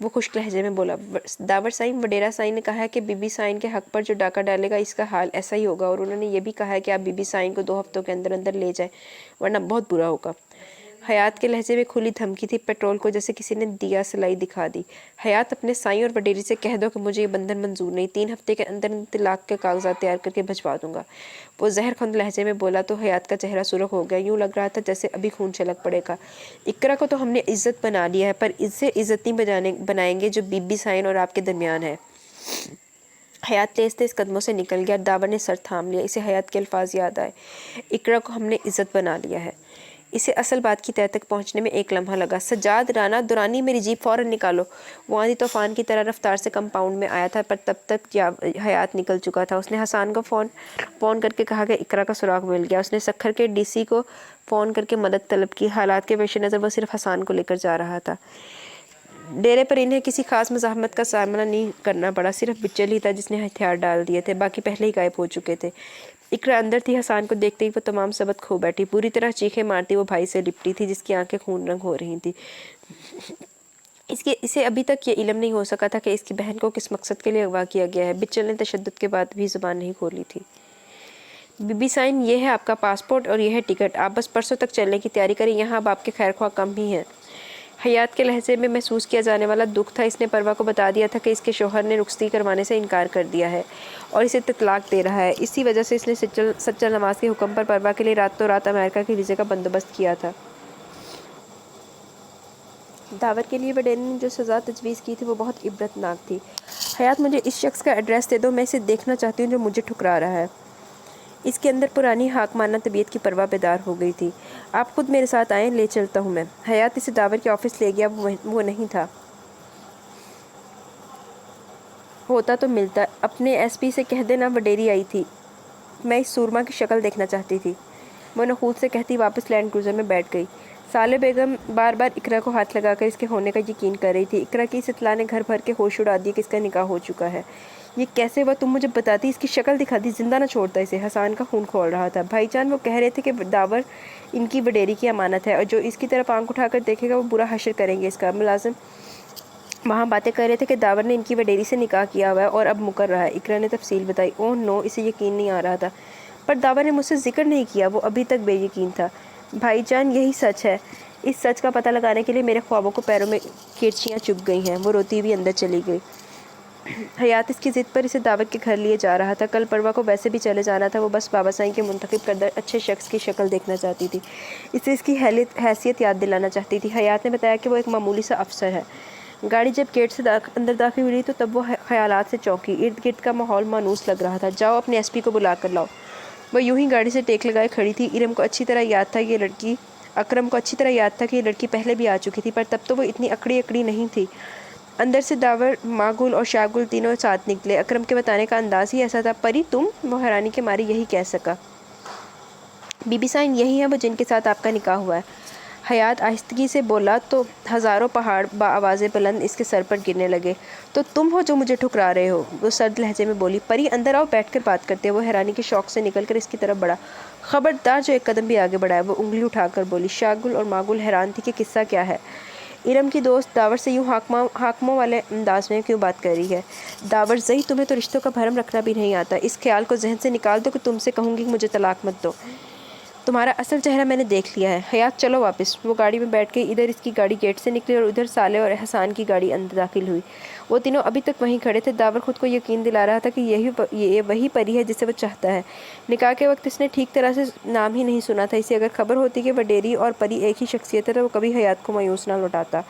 वो खुश्क लहजे में बोला। दावर साईं, वडेरा साईं ने कहा है कि बीबी साईं के हक पर जो डाका डालेगा इसका हाल ऐसा ही होगा, और उन्होंने ये भी कहा है कि आप बीबी साईं को 2 हफ्तों के अंदर अंदर ले जाएं, वरना बहुत बुरा होगा। हयात के लहजे में खुली धमकी थी। पेट्रोल को जैसे किसी ने दिया सलाई दिखा दी। हयात, अपने साईं और वडेरी से कह दो कि मुझे ये बंधन मंजूर नहीं। 3 हफ्ते के अंदर तलाक के कागजात तैयार करके भिजवा दूंगा। वो जहरखंद लहजे में बोला तो हयात का चेहरा सुर्ख हो गया। यूं लग रहा था जैसे अभी खून छलक पड़ेगा। इकरा को तो हमने इज्जत बना लिया है, पर इससे इज्जत नहीं बनाएंगे जो बीबी साईं और आपके दरमियान है। हयात तेज तेज कदमों से निकल गया। दावर ने सर थाम लिया। इसे हयात के अल्फाज याद आए। इकरा को हमने इज्जत बना लिया है। इसे असल बात की तह तक पहुंचने में एक लम्हा लगा। सज्जाद, राना, दुरानी, मेरी जीप फ़ौरन निकालो। वो आंधी तूफान की तरह रफ्तार से कंपाउंड में आया था, पर तब तक हयात निकल चुका था। उसने हसान को फ़ोन करके कहा कि इकरा का सुराग मिल गया। उसने सक्खर के डीसी को फ़ोन करके मदद तलब की। हालात के पेश नज़र वो सिर्फ हसान को लेकर जा रहा था। डेरे पर इन्हें किसी खास मज़ाहमत का सामना नहीं करना पड़ा। सिर्फ बिच्चल ही था जिसने हथियार डाल दिए थे, बाकी पहले ही गायब हो चुके थे। इकरा अंदर थी। हसान को देखते ही वो तमाम सबक खो बैठी। पूरी तरह चीखें मारती वो भाई से लिपटी थी, जिसकी आंखें खून रंग हो रही थी। इसे अभी तक ये इल्म नहीं हो सका था कि इसकी बहन को किस मकसद के लिए अगवा किया गया है। बिच्चल ने तशद्दुद के बाद भी ज़ुबान नहीं खोली थी। बीबी साईं, ये है आपका पासपोर्ट और ये है टिकट। आप बस परसों तक चलने की तैयारी करें। यहाँ अब आपके खैर ख्वाह कम ही हैं। हयात के लहजे में महसूस किया जाने वाला दुख था। इसने परवा को बता दिया था कि इसके शौहर ने रुखसती करवाने से इनकार कर दिया है और इसे तलाक दे रहा है। इसी वजह से इसने सच्चा नमाज के हुक्म पर परवा के लिए रातों रात अमेरिका के वीज़े का बंदोबस्त किया था। दावर के लिए वडेरी ने जो सज़ा तजवीज़ की थी वो बहुत इबरतनाक थी। हयात, मुझे इस शख्स का एड्रेस दे दो। मैं इसे देखना चाहती हूँ जो मुझे ठुकरा रहा है। इसके अंदर पुरानी हाकमाना तबीयत की परवाह बेदार हो गई थी। आप खुद मेरे साथ आएँ, ले चलता हूँ मैं। हयात इसे दावर के ऑफिस ले गया। वो नहीं था। होता तो मिलता। अपने एसपी से कह देना वडेरी आई थी। मैं इस सूरमा की शक्ल देखना चाहती थी। वो नखूद से कहती वापस लैंड क्रूज़र में बैठ गई। साले बेगम बार बार इकरा को हाथ लगाकर इसके होने का यकीन कर रही थी। इकरा की इस इत्तला ने घर भर के होश उड़ा दिए कि इसका निकाह हो चुका है। ये कैसे हुआ? तुम मुझे बताती, इसकी शक्ल दिखाती, जिंदा ना छोड़ता इसे। हसान का खून खोल रहा था। भाईजान, वो कह रहे थे कि दावर इनकी वडेरी की अमानत है और जो इसकी तरफ आंख उठाकर देखेगा वो बुरा हशर करेंगे। इसका मुलाजिम वहाँ बातें कर रहे थे कि दावर ने इनकी वडेरी से निकाह किया हुआ है और अब मुकर रहा है। इकरा ने तफसील बताई। ओह नो, इसे यकीन नहीं आ रहा था। पर दावर ने मुझसे जिक्र नहीं किया। वो अभी तक बेयकीन था। भाईजान, यही सच है। इस सच का पता लगाने के लिए मेरे ख्वाबों को पैरों में किरचियाँ चुभ गई हैं। वो रोती हुई अंदर चली गई। हयात इसकी ज़िद पर इसे दावत के घर लिए जा रहा था। कल परवा को वैसे भी चले जाना था। वो बस बाबा साईं के मुंतखब करदा अच्छे शख्स की शक्ल देखना चाहती थी। इसे इसकी हैसियत याद दिलाना चाहती थी। हयात ने बताया कि वो एक मामूली सा अफसर है। गाड़ी जब गेट से अंदर दाखिल हुई तो तब वो ख्यालात से चौंकी। इर्द गिर्द का माहौल मानूस लग रहा था। जाओ अपने एसपी को बुला कर लाओ। वह यूं ही गाड़ी से टेक लगाए खड़ी थी। इरम को अच्छी तरह याद था ये लड़की अकरम को अच्छी तरह याद था कि ये लड़की पहले भी आ चुकी थी, पर तब तो वो इतनी अकड़ी अकड़ी नहीं थी। अंदर से दावर, मागुल और शागुल तीनों साथ निकले। अकरम के बताने का अंदाज ही ऐसा था। परी तुम? वो हैरानी के मारी यही कह सका। بی بی سائن یہی ہے وہ جن کے ساتھ آپ کا نکاح ہوا ہے؟ حیات آہستگی سے بولا تو ہزاروں پہاڑ آوازیں بلند اس کے سر پر گرنے لگے۔ تو تم ہو جو مجھے ٹھکرا رہے ہو؟ وہ سرد لہجے میں بولی۔ پری اندر آؤ، بیٹھ کر بات کرتے ہیں۔ وہ حیرانی کے شوق سے نکل کر اس کی طرف بڑھا۔ خبردار جو ایک قدم بھی آگے بڑھایا۔ وہ انگلی اٹھا کر بولی۔ شاگل اور ماگل حیران تھی کہ قصہ کیا ہے، ارم کی دوست داور سے یوں حاکموں والے انداز میں کیوں بات کر رہی ہے؟ داور زئی، تمہیں تو رشتوں کا بھرم رکھنا بھی نہیں آتا۔ اس خیال کو ذہن سے نکال دو کہ تم سے کہوں گی کہ مجھے طلاق مت دو۔ تمہارا اصل چہرہ میں نے دیکھ لیا ہے۔ حیات چلو واپس۔ وہ گاڑی میں بیٹھ گئی۔ ادھر اس کی گاڑی گیٹ سے نکلی اور ادھر صالح اور حسان کی گاڑی اندر داخل ہوئی۔ وہ تینوں ابھی تک وہیں کھڑے تھے۔ داور خود کو یقین دلا رہا تھا کہ یہ وہی پری ہے جسے وہ چاہتا ہے۔ نکاح کے وقت اس نے ٹھیک طرح سے نام ہی نہیں سنا تھا۔ اسے اگر خبر ہوتی کہ وڈیری اور پری ایک ہی شخصیت ہے تو وہ کبھی حیات کو مایوس نہ لوٹاتا۔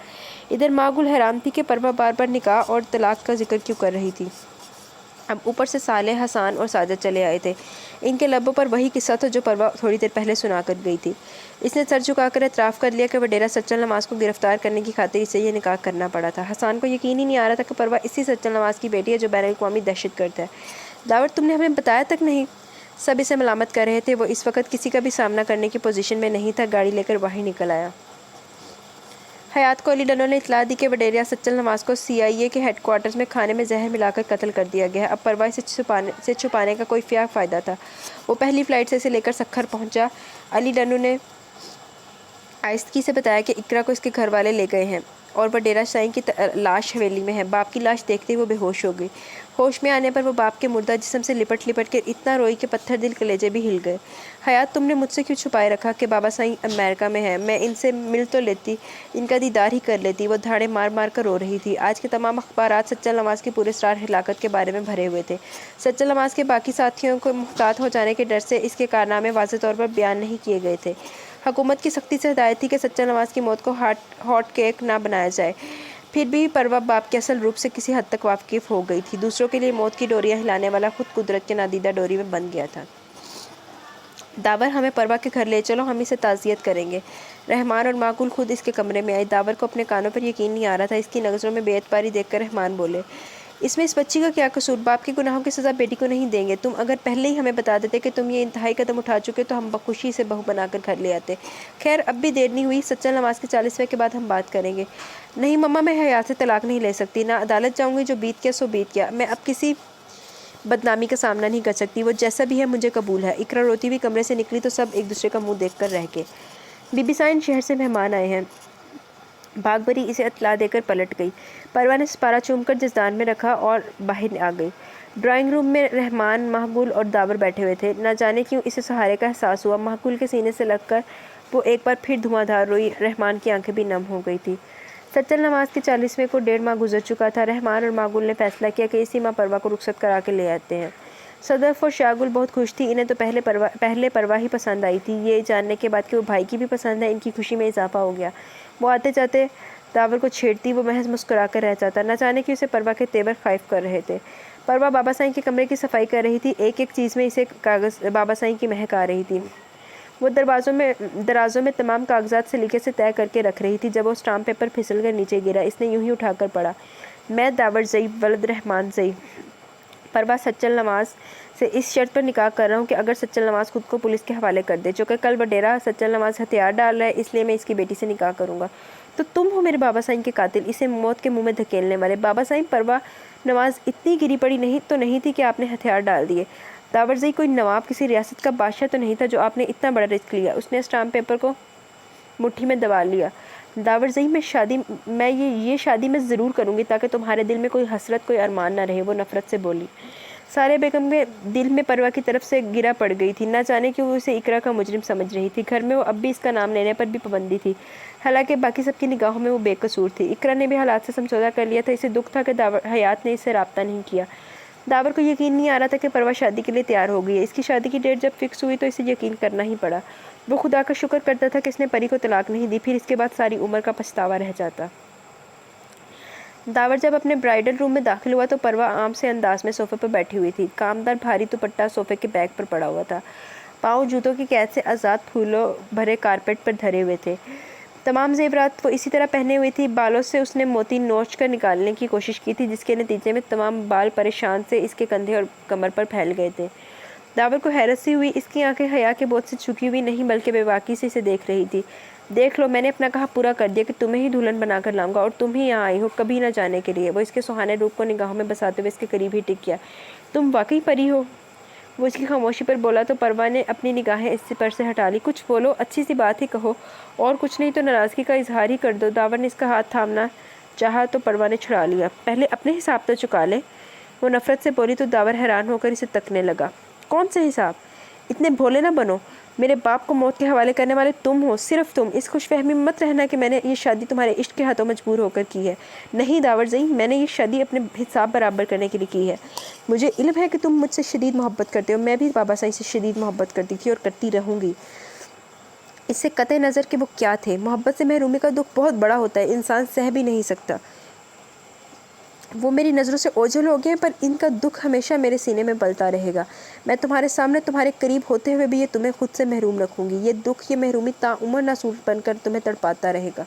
ادھر ماگل حیران تھی کہ پروا بار بار نکاح اور طلاق کا ذکر کیوں کر رہی تھی۔ اب اوپر سے صالح، حسان اور ساجد چلے آئے تھے۔ ان کے لبوں پر وہی قصہ تھا جو پروا تھوڑی دیر پہلے سنا کر گئی تھی۔ اس نے سر جھکا کر اعتراف کر لیا کہ وڈیرا سچل نواز کو گرفتار کرنے کی خاطر اسے یہ نکاح کرنا پڑا تھا۔ حسان کو یقین ہی نہیں آ رہا تھا کہ پروا اسی سچل نواز کی بیٹی ہے جو بین الاقوامی دہشت گرد ہے۔ داور، تم نے ہمیں بتایا تک نہیں؟ سب اسے ملامت کر رہے تھے۔ وہ اس وقت کسی کا بھی سامنا کرنے کی پوزیشن میں نہیں تھا۔ گاڑی لے کر باہر نکل آیا۔ حیات کو علی ڈنو نے اطلاع دی کہ وڈیرا سچل نواز کو CIA کے ہیڈ کوارٹرز میں کھانے میں زہر ملا کر قتل کر دیا گیا ہے۔ اب پروا سے چھپانے کا کوئی کیا فائدہ تھا؟ وہ پہلی فلائٹ سے اسے لے کر سکھر پہنچا۔ علی ڈنو نے آہستگی سے بتایا کہ اقرا کو اس کے گھر والے لے گئے ہیں اور وڈیرا سائیں کی لاش حویلی میں ہے۔ باپ کی لاش دیکھتے ہی وہ بے ہوش ہو گئی۔ ہوش میں آنے پر وہ باپ کے مردہ جسم سے لپٹ کر اتنا روئی کہ پتھر دل کلیجے بھی ہل گئے۔ حیات، تم نے مجھ سے کیوں چھپائے رکھا کہ بابا سائیں امریکہ میں ہے؟ میں ان سے مل تو لیتی، ان کا دیدار ہی کر لیتی۔ وہ دھاڑے مار مار کر رو رہی تھی۔ آج کے تمام اخبارات سچل نواز کی پراسرار ہلاکت کے بارے میں بھرے ہوئے تھے۔ سچل نواز کے باقی ساتھیوں کو محتاط ہو جانے کے ڈر سے اس کے کارنامے واضح طور پر بیان نہیں کیے گئے تھے۔ حکومت کی سختی سے ہدایت تھی کہ سچل نواز کی موت کو ہاٹ کیک نہ بنایا جائے۔ پھر بھی پروا باپ کے اصل روپ سے کسی حد تک واقف ہو گئی تھی۔ دوسروں کے لیے موت کی ڈوریاں ہلانے والا خود قدرت کے نادیدہ ڈوری میں بند گیا تھا۔ داور، ہمیں پروا کے گھر لے چلو، ہم اسے تعزیت کریں گے۔ رحمان اور معقول خود اس کے کمرے میں آئے۔ داور کو اپنے کانوں پر یقین نہیں آ رہا تھا۔ اس کی نظروں میں بے اعتباری دیکھ کر رحمان بولے، اس میں اس بچی کا کیا قصور؟ باپ کے گناہوں کی سزا بیٹی کو نہیں دیں گے۔ تم اگر پہلے ہی ہمیں بتا دیتے کہ تم یہ انتہائی قدم اٹھا چکے تو ہم بخوشی سے بہو بنا کر گھر لے آتے۔ خیر، اب بھی دیر نہیں ہوئی، سچل نواز کے 40ویں کے بعد ہم بات کریں گے۔ نہیں مما، میں حیات سے طلاق نہیں لے سکتی، نہ عدالت جاؤں گی۔ جو بیت گیا سو بیت گیا۔ میں اب کسی بدنامی کا سامنا نہیں کر سکتی۔ وہ جیسا بھی ہے مجھے قبول ہے۔ اقرا روتی ہوئی کمرے سے نکلی تو سب ایک دوسرے کا منہ دیکھ کر رہ گئے۔ بی بی سائن، شہر سے مہمان آئے ہیں۔ بھاگ بھری اسے اطلاع دے کر پلٹ گئی۔ پروا نے سپارہ چوم کر جزدان میں رکھا اور باہر آ گئی۔ ڈرائنگ روم میں رحمان، محگل اور داور بیٹھے ہوئے تھے۔ نہ جانے کیوں اسے سہارے کا احساس ہوا۔ محگل کے سینے سے لگ کر وہ ایک بار پھر دھواں دھار روئی۔ رحمان کی آنکھیں بھی نم ہو گئی تھی۔ سچل نواز کے 40ویں کو 1.5 ماہ گزر چکا تھا۔ رحمان اور محگل نے فیصلہ کیا کہ اسی ماہ پروا کو رخصت کرا کے لے آتے ہیں۔ صدف اور شاگل بہت خوش تھی۔ انہیں تو پہلے پروا ہی پسند آئی تھی۔ یہ جاننے کے بعد کہ وہ بھائی کی بھی پسند ہے، ان کی خوشی میں اضافہ ہو گیا۔ وہ آتے جاتے داور کو چھیڑتی، وہ محض مسکرا کر رہ جاتا۔ نہ جانے کہ اسے پروا کے تیور خائف کر رہے تھے۔ پروا بابا سائیں کے کمرے کی صفائی کر رہی تھی۔ ایک ایک چیز میں اسے بابا سائیں کی مہک آ رہی تھی۔ وہ درازوں میں تمام کاغذات سلیقے سے طے کر کے رکھ رہی تھی۔ جب وہ اسٹامپ پیپر پھسل کر نیچے گرا، اس نے یوں ہی اٹھا کر پڑھا، میں داور زئی ولد رحمان زئی پروا سچل نواز سے اس شرط پر نکاح کر رہا ہوں کہ اگر سچل نواز خود کو پولیس کے حوالے کر دے، چونکہ کل وڈیرا سچل نواز ہتھیار ڈال رہا ہے، اس لیے میں اس کی بیٹی سے نکاح کروں گا۔ تو تم ہو میرے بابا سائیں کے قاتل، اسے موت کے منہ میں دھکیلنے والے۔ بابا سائیں، پروا نواز اتنی گری پڑی نہیں تھی کہ آپ نے ہتھیار ڈال دیے۔ داور زئی کوئی نواب، کسی ریاست کا بادشاہ تو نہیں تھا جو آپ نے اتنا بڑا رسک لیا۔ اس نے اسٹامپ پیپر کو مٹھی میں دبا لیا۔ داور زئی، میں یہ شادی میں ضرور کروں گی تاکہ تمہارے دل میں کوئی حسرت، کوئی ارمان نہ رہے۔ وہ نفرت سے بولی۔ سارے بیگم کے دل میں پروا کی طرف سے گرا پڑ گئی تھی۔ نہ جانے کہ وہ اسے اقرا کا مجرم سمجھ رہی تھی۔ گھر میں وہ اب بھی اس کا نام لینے پر بھی پابندی تھی، حالانکہ باقی سب کی نگاہوں میں وہ بے قصور تھی۔ اقرا نے بھی حالات سے سمجھوتہ کر لیا تھا۔ اسے دکھ تھا کہ حیات نے اس سے رابطہ نہیں کیا۔ داور کو یقین نہیں آ رہا تھا کہ پروا شادی کے لیے تیار ہو گئی ہے۔ اس کی شادی کی ڈیٹ جب فکس ہوئی تو اسے یقین کرنا ہی پڑا۔ وہ خدا کا شکر کرتا تھا کہ اس نے پری کو طلاق نہیں دی، پھر اس کے بعد ساری عمر کا پچھتاوا رہ جاتا۔ داور جب اپنے برائڈل روم میں داخل ہوا تو پروا عام سے انداز میں صوفے پر بیٹھی ہوئی تھی۔ کامدار بھاری دوپٹہ صوفے کے بیک پر پڑا ہوا تھا۔ پاؤں جوتوں کی قید سے آزاد پھولوں بھرے کارپیٹ پر دھرے ہوئے تھے۔ تمام زیورات وہ اسی طرح پہنے ہوئی تھی۔ بالوں سے اس نے موتی نوچ کر نکالنے کی کوشش کی تھی، جس کے نتیجے میں تمام بال پریشان سے اس کے کندھے اور کمر پر پھیل گئے تھے۔ दावर को हैरत सी हुई। इसकी आंखें हया के बोझ से झुकी हुई नहीं बल्कि बेबाकी से इसे देख रही थी। देख लो, मैंने अपना कहा पूरा कर दिया कि तुम्हें ही दुल्हन बनाकर लाऊंगा और तुम ही यहाँ आई हो कभी ना जाने के लिए। वो इसके सुहाने रूप को निगाहों में बसाते हुए इसके करीब ही टिक गया। तुम वाकई परी हो? वो इसकी खामोशी पर बोला तो परवा ने अपनी निगाहें इससे पर से हटा ली। कुछ बोलो, अच्छी सी बात ही कहो, और कुछ नहीं तो नाराज़गी का इजहार ही कर दो। दावर ने इसका हाथ थामना चाहा तो परवा ने छुड़ा लिया। पहले अपने हिसाब तो चुका ले, वो नफरत से बोली तो दावर हैरान होकर इसे तकने लगा। कौन से हिसाब? इतने भोले ना बनो। मेरे बाप को मौत के हवाले करने वाले तुम हो, सिर्फ तुम। इस खुशफहमी में मत रहना कि मैंने ये शादी तुम्हारे इश्क के हाथों मजबूर होकर की है। नहीं दावर ज़ई, मैंने ये शादी अपने हिसाब बराबर करने के लिए की है। मुझे इल्म है कि तुम मुझसे शदीद मोहब्बत करते हो। मैं भी बाबा साईं से शदीद मोहब्बत करती थी और करती रहूँगी। इससे कतई नज़र कि वो क्या थे। मोहब्बत से महरूमी का दुख बहुत बड़ा होता है, इंसान सह भी नहीं सकता। वो मेरी नज़रों से ओझल हो गए, पर इनका दुख हमेशा मेरे सीने में पलता रहेगा। मैं तुम्हारे सामने तुम्हारे करीब होते हुए भी ये तुम्हें खुद से महरूम रखूँगी। ये दुख, ये महरूमी ताउम्र नासूर बनकर तुम्हें तड़पाता रहेगा।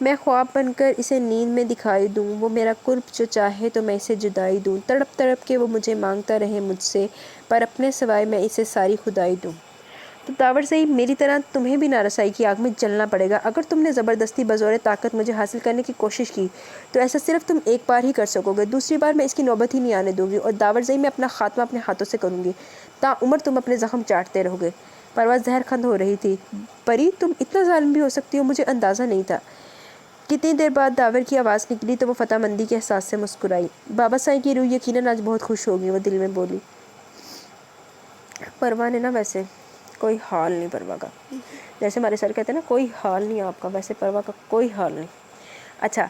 मैं ख्वाब बनकर इसे नींद में दिखाई दूँ, वो मेरा कुर्ब जो चाहे तो मैं इसे जुदाई दूँ। तड़प तड़प के वो मुझे मांगता रहे मुझसे, पर अपने सिवाय मैं इसे सारी खुदाई दूँ। तो दावर ज़ई, मेरी तरह तुम्हें भी नारसाई की आग में जलना पड़ेगा। अगर तुमने ज़बरदस्ती बज़ौर ताकत मुझे हासिल करने की कोशिश की तो ऐसा सिर्फ तुम एक बार ही कर सकोगे, दूसरी बार मैं इसकी नौबत ही नहीं आने दूंगी। और दावर ज़ई, मैं अपना खात्मा अपने हाथों से करूँगी। ताउम्र तुम अपने ज़ख्म चाटते रहोगे। परवाज़ जहर खंद हो रही थी। परी, तुम इतना जालिम भी हो सकती हो, मुझे अंदाज़ा नहीं था। कितनी देर बाद दावर की आवाज़ निकली तो वो फतामंदी के एहसास से मुस्कुराई। बाबा साईं की रूह यकीनन आज बहुत खुश होगी, वो दिल में बोली। परवा ने ना वैसे कोई हाल नहीं परवा का, जैसे हमारे सर कहते हैं ना कोई हाल नहीं आपका, वैसे परवा का कोई हाल नहीं। अच्छा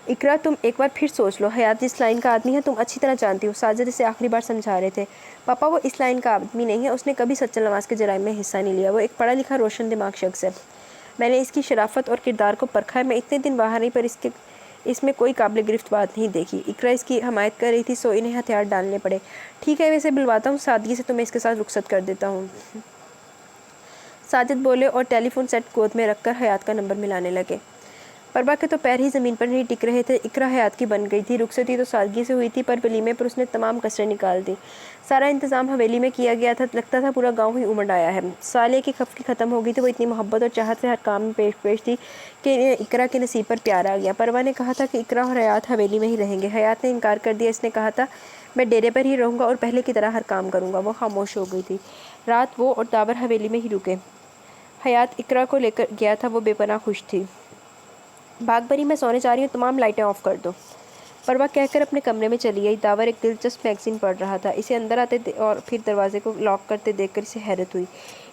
इकरा, तुम एक बार फिर सोच लो। हयात जिस लाइन का आदमी है तुम अच्छी तरह जानती हो। साजिद इसे आखिरी बार समझा रहे थे। पापा, वो इस लाइन का आदमी नहीं है, उसने कभी सच्चल नवाज के जराइम में हिस्सा नहीं लिया। वो एक पढ़ा लिखा रोशन दिमाग शख्स है। मैंने इसकी शराफत और किरदार को परखा है। मैं इतने दिन बाहर नहीं, पर इसमें कोई काबिल गिरफ्त बात नहीं देखी। इकरा इसकी हमायत कर रही थी, सो इन्हें हथियार डालने पड़े। ठीक है, वैसे बुलवाता हूँ, सादगी से तुम्हें इसके साथ रुखसत कर देता हूँ, साजिद बोले और टेलीफोन सेट गोद में रखकर हयात का नंबर मिलाने लगे। परवा के तो पैर ही ज़मीन पर नहीं टिक रहे थे। इकरा हयात की बन गई थी। रुखसती तो सादगी से हुई थी, पर वलीमे पर उसने तमाम कसरें निकाल दी। सारा इंतज़ाम हवेली में किया गया था। लगता था पूरा गांव ही उमड़ आया है। सालिया की खफकी ख़त्म हो गई थी। वो इतनी मोहब्बत और चाहत से हर काम में पेश थी कि इकरा के नसीब पर प्यार आ गया। परवा ने कहा था कि इकरा और हयात हवेली में ही रहेंगे। हयात ने इनकार कर दिया। इसने कहा था मैं डेरे पर ही रहूँगा और पहले की तरह हर काम करूँगा। वो खामोश हो गई थी। रात वो और दावर हवेली में ही रुके। हयात इकरा को लेकर गया था। वो बेपनाह खुश थी। भाग भरी, मैं सोने जा रही हूँ, तमाम लाइटें ऑफ कर दो। परवा कहकर अपने कमरे में चली गई। दावर एक दिलचस्प मैगजीन पढ़ रहा था। इसे अंदर आते और फिर दरवाजे को लॉक करते देखकर इसे हैरत हुई।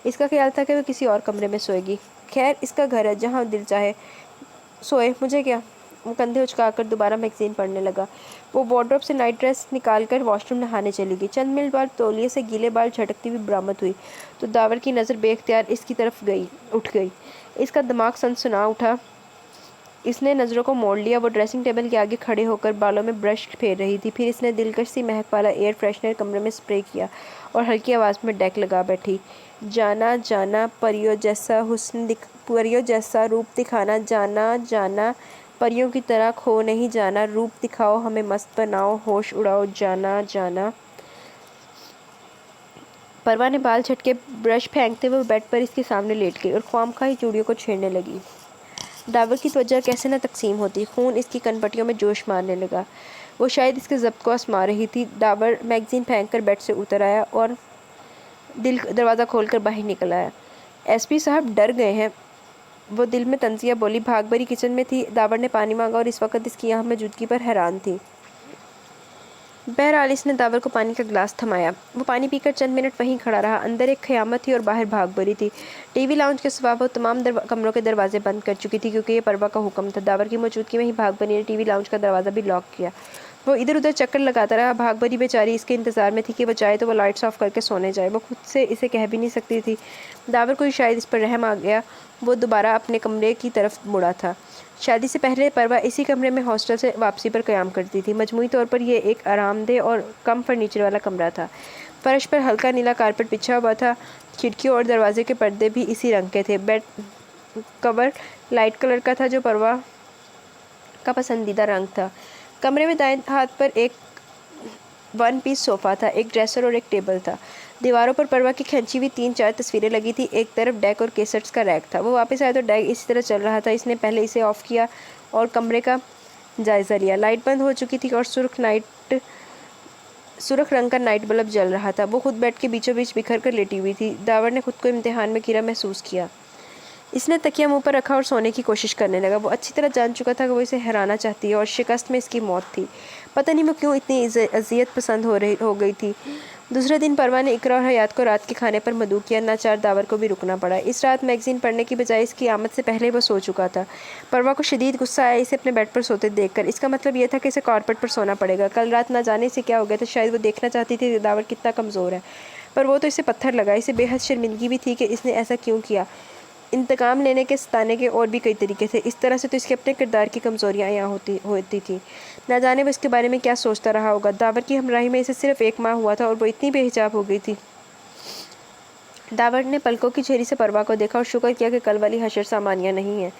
इसका ख्याल था कि वो किसी और कमरे में सोएगी। खैर, इसका घर है, जहाँ दिल चाहे सोए, मुझे क्या। वो कंधे उचकाकर दोबारा मैगजीन पढ़ने लगा। वो वार्डरोब से नाइट ड्रेस निकाल कर वॉशरूम नहाने चली गई। चंद मिनट बाद तौलिए से गीले बाल झटकती हुई बरामद हुई तो दावर की नज़र बेख्तियार इसकी तरफ उठ गई। इसका दिमाग सनसना उठा। इसने नज़रों को मोड़ लिया। वो ड्रेसिंग टेबल के आगे खड़े होकर बालों में ब्रश फेर रही थी। फिर इसने दिलकश सी महक वाला एयर फ्रेशनर कमरे में स्प्रे किया और हल्की आवाज़ में डेक लगा बैठी। जाना जाना परियों जैसा हुस्न परियों जैसा रूप दिखाना, जाना जाना परियों की तरह खो नहीं जाना, रूप दिखाओ हमें मस्त बनाओ, होश उड़ाओ, जाना जाना। परवा ने बाल झटके ब्रश फेंकते हुए बेड पर इसके सामने लेट गई और ख्वामखाही चूड़ियों को छेड़ने लगी। दावर की त्वचा कैसे न तकसीम होती। खून इसकी कनपटियों में जोश मारने लगा। वो शायद इसके ज़ब्त को आजमा रही थी। दावर मैगज़ीन फेंककर बेड से उतर आया और दरवाज़ा खोलकर बाहर निकल आया। एसपी साहब डर गए हैं, वो दिल में तंजिया बोली। भाग भरी किचन में थी। दावर ने पानी मांगा और इस वक्त इसकी यहाँ मौजूदगी पर हैरान थी। बहरहाल इसने दावर को पानी का गिलास थमाया। वो पानी पीकर चंद मिनट वहीं खड़ा रहा। अंदर एक क़यामत थी और बाहर भाग भरी थी। टीवी लाउंज के सिवा वो तमाम कमरों के दरवाजे बंद कर चुकी थी, क्योंकि ये परवा का हुक्म था। दावर की मौजूदगी में ही भाग भरी ने टीवी लाउंज का दरवाज़ा भी लॉक किया। वो इधर उधर चक्कर लगाता रहा। भाग भरी बेचारी इसके इंतज़ार में थी कि वो चाहे तो वो लाइट्स ऑफ करके सोने जाए। वो खुद से इसे कह भी नहीं सकती थी। दावर को शायद इस पर रहम आ गया। वो दोबारा अपने कमरे की तरफ मुड़ा था। शादी से पहले परवा इसी कमरे में हॉस्टल से वापसी पर क़याम करती थी। मजमूई तौर पर यह एक आरामदेह और कम फर्नीचर वाला कमरा था। फर्श पर हल्का नीला कारपेट बिछा हुआ था। खिड़कियों और दरवाजे के पर्दे भी इसी रंग के थे। बेड कवर लाइट कलर का था, जो परवा का पसंदीदा रंग था। कमरे में दाएं हाथ पर एक वन पीस सोफ़ा था, एक ड्रेसर और एक टेबल था। दीवारों पर परवा की खींची हुई 3-4 तस्वीरें लगी थी। एक तरफ डेक और केसेट्स का रैक था। वो वापस आया तो डेक इसी तरह चल रहा था। इसने पहले इसे ऑफ़ किया और कमरे का जायज़ा लिया। लाइट बंद हो चुकी थी और सुर्ख रंग का नाइट बल्ब जल रहा था। वो खुद बेड के बीचों बीच बिखर कर लेटी हुई थी। दावर ने खुद को इम्तिहान में गिरा महसूस किया। इसने तकिया मुंह पर रखा और सोने की कोशिश करने लगा। वो अच्छी तरह जान चुका था कि वो इसे हराना चाहती है और शिकस्त में इसकी मौत थी। पता नहीं वो क्यों इतनी अजियत पसंद हो गई थी। दूसरे दिन परवा ने इकरा और हयात को रात के खाने पर मदऊ किया। नाचार दावर को भी रुकना पड़ा। इस रात मैगज़ीन पढ़ने की बजाय इसकी आमद से पहले वो सो चुका था। परवा को शदीद गुस्सा आया इसे अपने बेड पर सोते देखकर। इसका मतलब यह था कि इसे कारपेट पर सोना पड़ेगा। कल रात ना जाने से क्या हो गया था। शायद वो देखना चाहती थी कि दावर कितना कमज़ोर है, पर वो तो इसे पत्थर लगा। इसे बेहद शर्मिंदगी भी थी कि इसने ऐसा क्यों किया। इंतकाम लेने के सताने के और भी कई तरीके थे। इस तरह से तो इसके अपने किरदार की कमज़ोरियाँ यहाँ होती थी। ना जाने वो इसके बारे में क्या सोचता रहा होगा। दावर की हमराही में इसे सिर्फ 1 माह हुआ था और वो इतनी बेहिजाब हो गई थी। दावर ने पलकों की झेरी से परवा को देखा और शुक्र किया कि कल वाली हशर सामानिया नहीं है।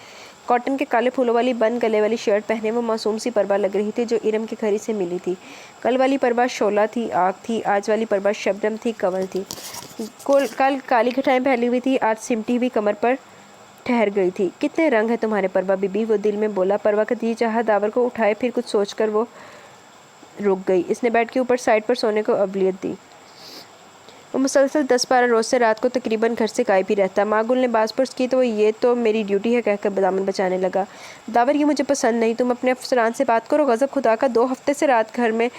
कॉटन के काले फूलों वाली बंद गले वाली शर्ट पहने वो मासूम सी परवा लग रही थी जो इरम की घड़ी से मिली थी। कल वाली परवा शोला थी, आग थी। आज वाली परवा शबनम थी, कंवल थी। कल काली घटाएं फैली हुई थी, आज सिमटी हुई कमर पर ठहर गई थी। कितने रंग है तुम्हारे परवा बीबी, वो दिल में बोला। परवा का जी चाहा दावर को उठाए, फिर कुछ सोचकर वो रुक गई। इसने बेड के ऊपर साइड पर सोने को अवलियत दी। वो मुसलसल 10-12 रोज़ से रात को तकरीबन घर से गायब ही रहता। मागुल ने बाज़ पुर्स की तो वो ये तो मेरी ड्यूटी है कहकर दामन बचाने लगा। दावर ये मुझे पसंद नहीं, तुम अपने अफसरान से बात करो। गज़ब खुदा का, 2 हफ्ते से रात घर में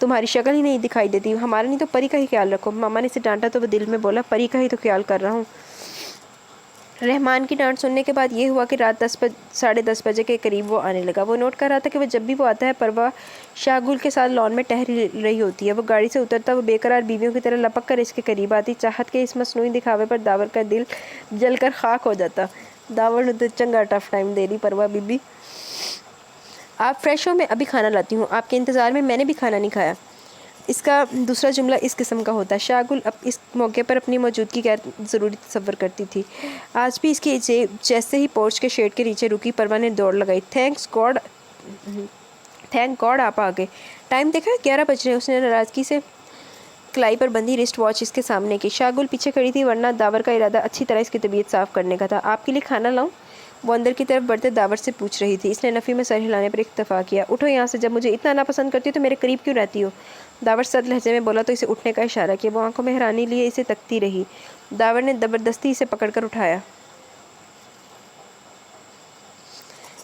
तुम्हारी शक्ल ही नहीं दिखाई देती। हमारा नहीं तो परी का ही ख्याल रखो। मामा ने इसे डांटा तो वो दिल में बोला, परी का ही तो ख्याल कर रहा हूँ। रहमान की डांट सुनने के बाद ये हुआ कि रात 10-10:30 बजे के करीब वो आने लगा। वो नोट कर रहा था कि वो जब भी वो आता है परवा शाहगुल के साथ लॉन में टहल रही होती है। वो गाड़ी से उतरता, वो बेकरार बीवियों की तरह लपक कर इसके करीब आती। चाहत के इस मसनूई दिखावे पर दावर का दिल जलकर खाक हो जाता। दावर ने तो चंगा टफ टाइम दे रही परवा बीबी। आप फ्रेश हो, मैं अभी खाना लाती हूँ। आपके इंतज़ार में मैंने भी खाना नहीं खाया। इसका दूसरा जुमला इस किस्म का होता। शाहगुल अब इस मौके पर अपनी मौजूदगी गैर ज़रूरी तसव्वुर करती थी। आज भी इसके जैसे ही पोर्च के शेड के नीचे रुकी, परवा ने दौड़ लगाई। थैंक गॉड आप आ गए। टाइम देखा, 11 बज रहे। उसने नाराज़गी से कलाई पर बंधी रिस्ट वॉच इसके सामने की। शाहगुल पीछे खड़ी थी, वरना दावर का इरादा अच्छी तरह इसकी तबीयत साफ़ करने का था। आपके लिए खाना लाऊं? वो अंदर की तरफ बढ़ते दावर से पूछ रही थी। इसने नफ़ी में सर हिलाने पर इत्तफाक किया। उठो यहाँ से, जब मुझे इतना नापसंद करती हो तो मेरे करीब क्यों रहती हो? दावर सद लहजे में बोला तो इसे उठने का इशारा किया। वो आंखों में हैरानी लिए इसे तकती रही। दावर ने ज़बरदस्ती इसे पकड़कर उठाया।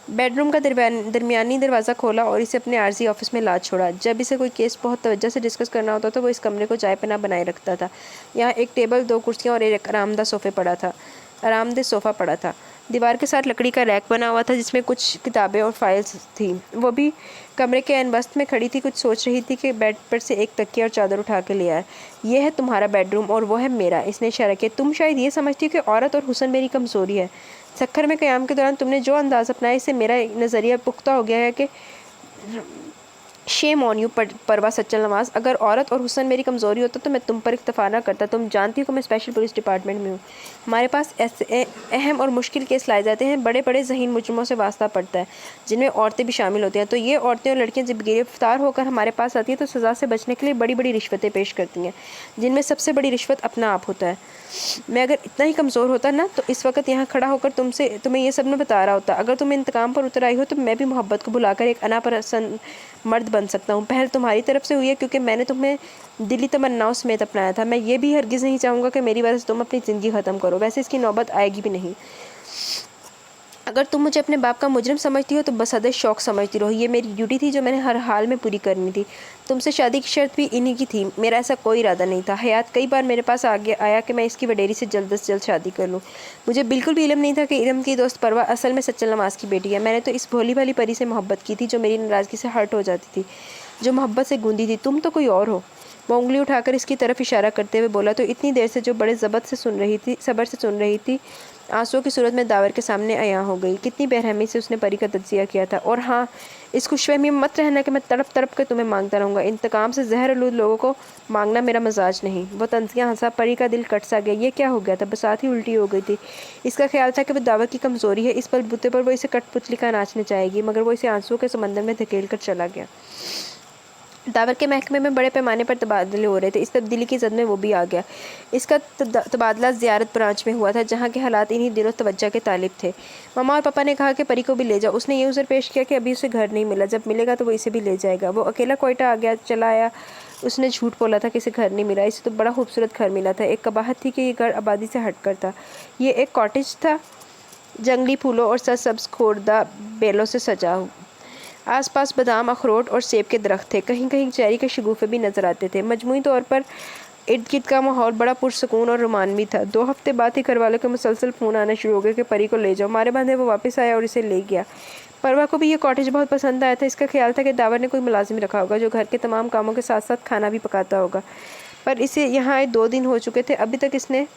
बेडरूम का दरमियानी दरवाज़ा खोला और इसे अपने आर्जी ऑफिस में ला छोड़ा। जब इसे कोई केस बहुत तवज्जो से डिस्कस करना होता तो वो इस कमरे को चाय पना बनाए रखता था। यहाँ एक टेबल, 2 कुर्सियाँ और एक आरामदेह सोफ़ा पड़ा था। दीवार के साथ लकड़ी का रैक बना हुआ था जिसमें कुछ किताबें और फाइल्स थी। वो भी कमरे के ऐन वस्त में खड़ी थी, कुछ सोच रही थी कि बेड पर से एक तकिया और चादर उठा के ले आया। ये है तुम्हारा बेडरूम और वो है मेरा। इसने इशारा किया। तुम शायद ये समझती हो कि औरत और हुस्न मेरी कमज़ोरी है। सखर में क़याम के दौरान तुमने जो अंदाज़ अपनाया, इससे मेरा नज़रिया पुख्ता हो गया है कि शेम ऑन यू परवा सच्चल नवाज़। अगर औरत और हुस्न मेरी कमज़ोरी होता तो मैं तुम पर इक्तफ़ा ना करता। तुम जानती हो कि मैं स्पेशल पुलिस डिपार्टमेंट में हूँ। हमारे पास ऐसे अहम और मुश्किल केस लाए जाते हैं। बड़े बड़े ज़हीन मुजरिमों से वास्ता पड़ता है, जिनमें औरतें भी शामिल होती हैं। तो ये औरतें और लड़कियाँ जब गिरफ्तार होकर हमारे पास आती हैं तो सज़ा से बचने के लिए बड़ी बड़ी रिश्वतें पेश करती हैं, जिनमें सबसे बड़ी रिश्वत अपना आप होता है। मैं अगर इतना ही कमज़ोर होता ना तो इस वक्त यहाँ खड़ा होकर तुम्हें ये सब न बता रहा होता। अगर तुम इंतकाम पर उतर आई हो तो मैं भी मोहब्बत को भुलाकर एक अनापसंद मर्द बन सकता हूँ। पहल तुम्हारी तरफ से हुई है क्योंकि मैंने तुम्हें दिली तमन्नाओं समेत अपनाया था। मैं ये भी हरगिज़ नहीं चाहूँगा कि मेरी वजह से तुम अपनी ज़िंदगी ख़त्म करो। वैसे इसकी नौबत आएगी भी नहीं। अगर तुम मुझे अपने बाप का मुजरिम समझती हो तो बसदे शौक़ समझती रहो। ये मेरी ड्यूटी थी जो मैंने हर हाल में पूरी करनी थी। तुमसे शादी की शर्त भी इन्हीं की थी। मेरा ऐसा कोई इरादा नहीं था। हयात कई बार मेरे पास आया कि मैं इसकी वडेरी से जल्द से जल्द शादी कर लूँ। मुझे बिल्कुल भी इल्म नहीं था कि इरम की दोस्त परवा असल में सच्चल नवाज़ की बेटी है। मैंने तो इस भोली भाली परी से मोहब्बत की थी जो मेरी नाराज़गी से हर्ट हो जाती थी, जो मोहब्बत से गूंदी थी। तुम तो कोई और हो। वो उंगली उठाकर इसकी तरफ इशारा करते हुए बोला तो इतनी देर से जो बड़े सबर से सुन रही थी आंसुओं की सूरत में दावर के सामने अयां हो गई। कितनी बेरहमी से उसने परी का तज्जिया किया था। और हाँ, इस खुशफहमी में मत रहना कि मैं तड़प तड़प कर तुम्हें मांगता रहूँगा। इंतकाम से जहर आलूद लोगों को मांगना मेरा मजाज नहीं। वो तंजिया हंसा। परी का दिल कट सा गया। ये क्या हो गया था? बसात ही उल्टी हो गई थी। इसका ख्याल था कि वो दावर की कमज़ोरी है, इस बलबूते पर वो इसे कठपुतली का नाचने चाहेगी, मगर वो इसे आंसुओं के समंदर में धकेल कर चला गया। दावर के महकमे में बड़े पैमाने पर तबादले हो रहे थे। इस तब्दीली की जद में वो भी आ गया। इसका तबादला ज़ियारत ब्रांच में हुआ था, जहाँ के हालात इन्हीं दिनों तवज्जो के तालिब थे। मामा और पापा ने कहा कि परी को भी ले जाओ। उसने ये उज़र पेश किया कि अभी उसे घर नहीं मिला, जब मिलेगा तो वो इसे भी ले जाएगा। वो अकेला कोयटा आ गया, चला आया। उसने झूठ बोला था कि इसे घर नहीं मिला। इसे तो बड़ा खूबसूरत घर मिला था। एक कबाहत थी कि ये घर आबादी से हट कर था। ये एक कॉटेज था, जंगली फूलों और सरसब्ज़ खोरदा बेलों से सजा हुआ। आसपास बादाम, अखरोट और सेब के दरख्त थे। कहीं कहीं चेरी के शगुफे भी नजर आते थे। मजमूई तौर पर इर्द गिर्द का माहौल बड़ा पुरसकून और रोमानवी था। 2 हफ्ते बाद ही घर वालों के मुसलसल फ़ोन आना शुरू हो गए कि परी को ले जाओ। मारे बांधे वो वापस आया और इसे ले गया। परवा को भी ये कॉटेज बहुत पसंद आया था। इसका ख्याल था कि दावर ने कोई मुलाजिम रखा होगा जो घर के तमाम कामों के साथ साथ खाना भी पकाता होगा। पर इसे यहाँ आए 2 दिन हो चुके थे, अभी तक इसने